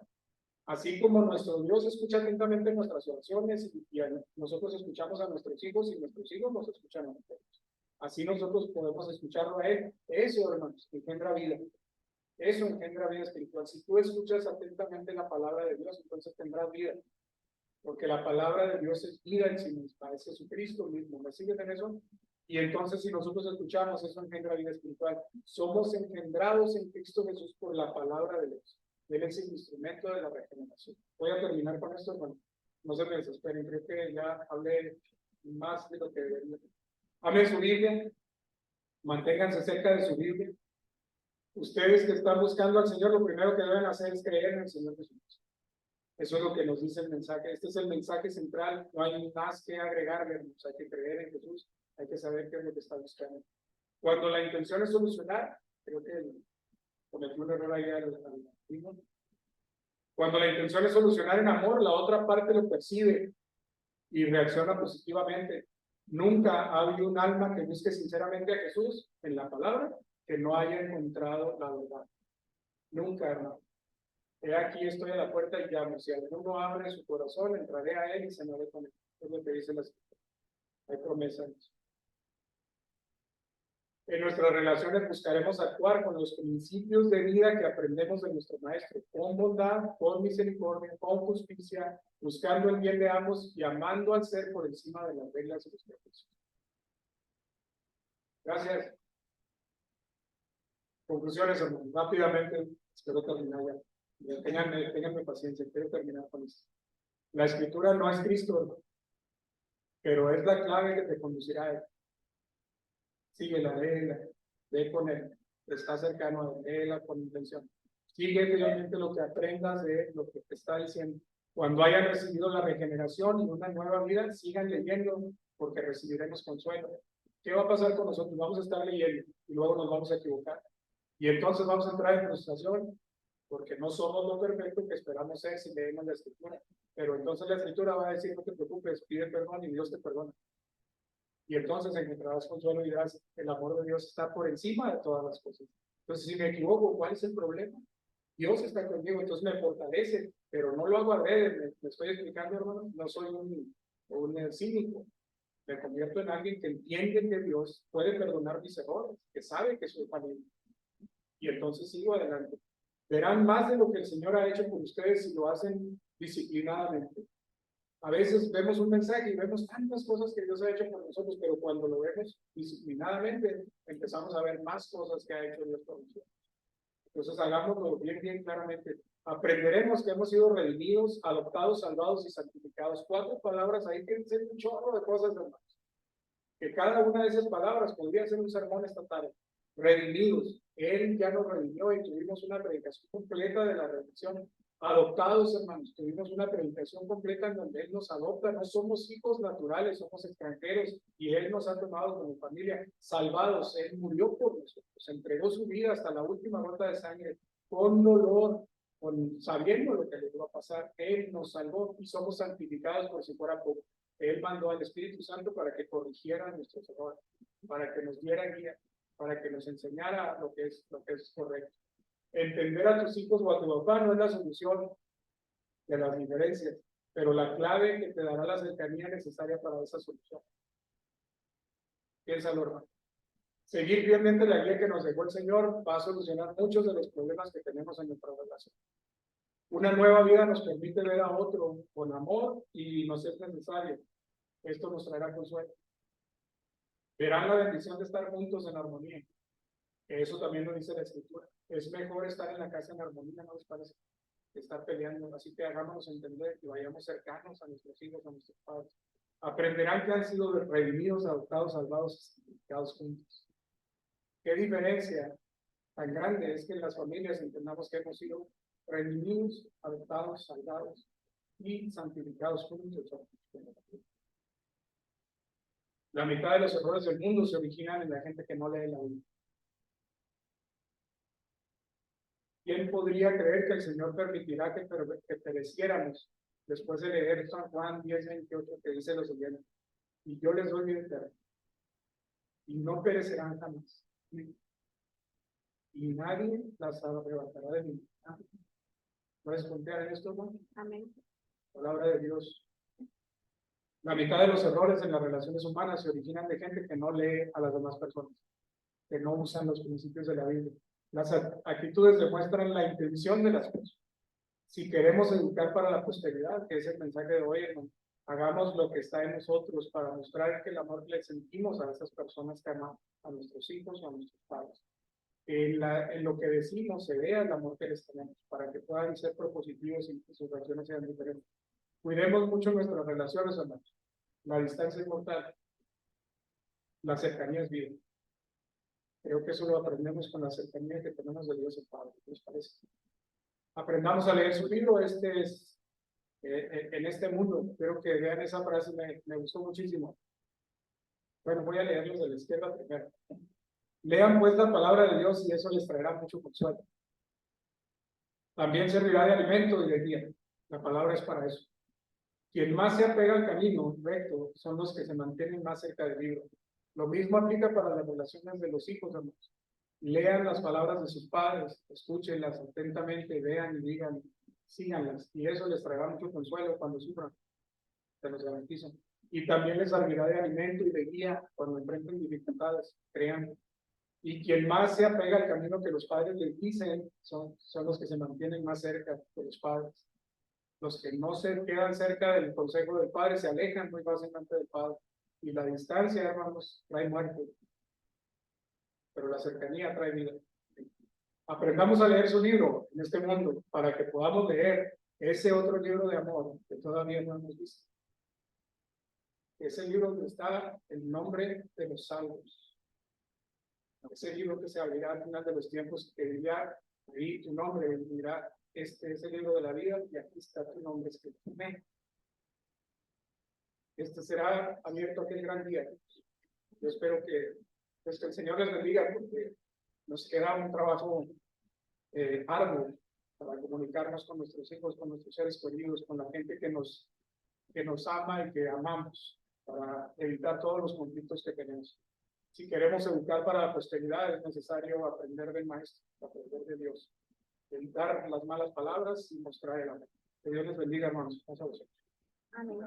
Así como nuestro Dios escucha atentamente nuestras oraciones y nosotros escuchamos a nuestros hijos y nuestros hijos nos escuchan a nosotros. Así nosotros podemos escucharlo a Él. Eso, hermanos, engendra vida. Eso engendra vida espiritual. Si tú escuchas atentamente la palabra de Dios, entonces tendrás vida. Porque la palabra de Dios es vida en sí misma, es Jesucristo mismo. ¿Me siguen en eso? Y entonces si nosotros escuchamos, eso engendra vida espiritual. Somos engendrados en Cristo Jesús por la palabra de Dios. Él es el instrumento de la regeneración. Voy a terminar con esto, hermano. No se me desesperen, creo que ya hablé más de lo que debería. Amen su Biblia, manténganse cerca de su Biblia. Ustedes que están buscando al Señor, lo primero que deben hacer es creer en el Señor Jesús. Eso es lo que nos dice el mensaje. Este es el mensaje central. No hay más que agregarle. Hay que creer en Jesús. Hay que saber qué es lo que está buscando. Cuando la intención es solucionar, creo que cometí un error ahí al mismo. Cuando la intención es solucionar en amor, la otra parte lo percibe y reacciona positivamente. Nunca ha habido un alma que busque sinceramente a Jesús en la palabra que no haya encontrado la verdad. Nunca, hermano. He aquí estoy a la puerta y llamo. Si alguno abre su corazón, entraré a él y cenaré con él. Es lo que dice la Escritura. Hay promesas. En nuestras relaciones buscaremos actuar con los principios de vida que aprendemos de nuestro Maestro, con bondad, con misericordia, con justicia, buscando el bien de ambos y amando al ser por encima de las reglas y los prejuicios. Gracias. Conclusiones, hermanos. Rápidamente, espero terminar ya. Ténganme paciencia, quiero terminar con esto. La Escritura no es Cristo, hermano, pero es la clave que te conducirá a él. Sigue la regla, ve con él, está cercano a él, léela con intención. Sigue fielmente lo que aprendas de lo que te está diciendo. Cuando hayan recibido la regeneración y una nueva vida, sigan leyendo porque recibiremos consuelo. ¿Qué va a pasar con nosotros? Vamos a estar leyendo y luego nos vamos a equivocar. Y entonces vamos a entrar en frustración porque no somos lo perfecto que esperamos ser si leemos la Escritura. Pero entonces la Escritura va a decir, no te preocupes, pide perdón y Dios te perdona. Y entonces encontrarás consuelo y dirás, el amor de Dios está por encima de todas las cosas. Entonces, si me equivoco, ¿cuál es el problema? Dios está conmigo, entonces me fortalece, pero no lo hago a ver, me estoy explicando, hermano, no soy un cínico. Me convierto en alguien que entiende que Dios puede perdonar mis errores, que sabe que soy falible. Y entonces sigo adelante. Verán más de lo que el Señor ha hecho por ustedes si lo hacen disciplinadamente. A veces vemos un mensaje y vemos tantas cosas que Dios ha hecho por nosotros, pero cuando lo vemos disciplinadamente, empezamos a ver más cosas que ha hecho Dios por nosotros. Entonces hagámoslo bien, bien claramente. Aprenderemos que hemos sido redimidos, adoptados, salvados y santificados. 4 palabras ahí que dicen un chorro de cosas, hermanos. Que cada una de esas palabras podría ser un sermón esta tarde. Redimidos. Él ya nos redimió y tuvimos una predicación completa de la redención. Adoptados, hermanos, tuvimos una predicación completa en donde Él nos adopta. No somos hijos naturales, somos extranjeros y Él nos ha tomado como familia. Salvados, Él murió por nosotros, entregó su vida hasta la última gota de sangre, con dolor, sabiendo lo que le iba a pasar. Él nos salvó y somos santificados por si fuera poco. Él mandó al Espíritu Santo para que corrigiera nuestros errores, para que nos diera guía, para que nos enseñara lo que es correcto. Entender a tus hijos o a tu papá no es la solución de las diferencias, pero la clave que te dará la cercanía necesaria para esa solución. Piénsalo, hermano. Seguir fielmente la guía que nos dejó el Señor va a solucionar muchos de los problemas que tenemos en nuestra relación. Una nueva vida nos permite ver a otro con amor y nos es necesario. Esto nos traerá consuelo. Verán la bendición de estar juntos en armonía. Eso también lo dice la Escritura. Es mejor estar en la casa en armonía, ¿no les parece? Estar peleando. Así que hagámonos entender que vayamos cercanos a nuestros hijos, a nuestros padres. Aprenderán que han sido redimidos, adoptados, salvados y santificados juntos. ¿Qué diferencia tan grande es que en las familias entendamos que hemos sido redimidos, adoptados, salvados y santificados juntos? La mitad de los errores del mundo se originan en la gente que no lee la Biblia. ¿Quién podría creer que el Señor permitirá que pereciéramos después de leer San Juan 10:28 que dice lo siguiente? Y yo les doy vida eterna, y no perecerán jamás, y nadie las arrebatará de mí. ¿Puedes confiar en esto, hermano? Amén. Palabra de Dios. La mitad de los errores en las relaciones humanas se originan de gente que no lee a las demás personas, que no usan los principios de la Biblia. Las actitudes demuestran la intención de las personas. Si queremos educar para la posteridad, que es el mensaje de hoy, hermano, hagamos lo que está en nosotros para mostrar que el amor que le sentimos a esas personas que aman, a nuestros hijos o a nuestros padres. En lo que decimos se vea el amor que les tenemos, para que puedan ser propositivos y que sus relaciones sean diferentes. Cuidemos mucho nuestras relaciones, hermanos. La distancia es mortal. La cercanía es vida. Creo que eso lo aprendemos con la cercanía que tenemos de Dios el Padre. ¿Qué les parece? Aprendamos a leer su libro. Este es en este mundo. Creo que vean esa frase, me gustó muchísimo. Bueno, voy a leerlos de la izquierda primero. Lean pues la palabra de Dios y eso les traerá mucho consuelo. También servirá de alimento y de guía. La palabra es para eso. Quien más se apega al camino recto son los que se mantienen más cerca del libro. Lo mismo aplica para las relaciones de los hijos, hermanos. Lean las palabras de sus padres, escúchenlas atentamente, vean y digan, síganlas, y eso les traerá mucho consuelo cuando sufran, te los garantizo. Y también les servirá de alimento y de guía cuando enfrenten dificultades, crean. Y quien más se apega al camino que los padres les dicen son los que se mantienen más cerca de los padres. Los que no se quedan cerca del consejo del Padre se alejan muy fácilmente del Padre. Y la distancia, hermanos, trae muerte. Pero la cercanía trae vida. Aprendamos a leer su libro en este mundo para que podamos leer ese otro libro de amor que todavía no hemos visto. Ese libro donde está el nombre de los salvos. Ese libro que se abrirá al final de los tiempos, que dirá ahí tu nombre, dirá, este es el libro de la vida y aquí está tu nombre escrito. Este será abierto aquel gran día. Yo espero que el Señor les bendiga porque nos queda un trabajo arduo para comunicarnos con nuestros hijos, con nuestros seres queridos, con la gente que nos ama y que amamos, para evitar todos los conflictos que tenemos. Si queremos educar para la posteridad, es necesario aprender del Maestro, aprender de Dios, evitar las malas palabras y mostrar el amor. Que Dios les bendiga, hermanos. Vamos a vosotros. Amén.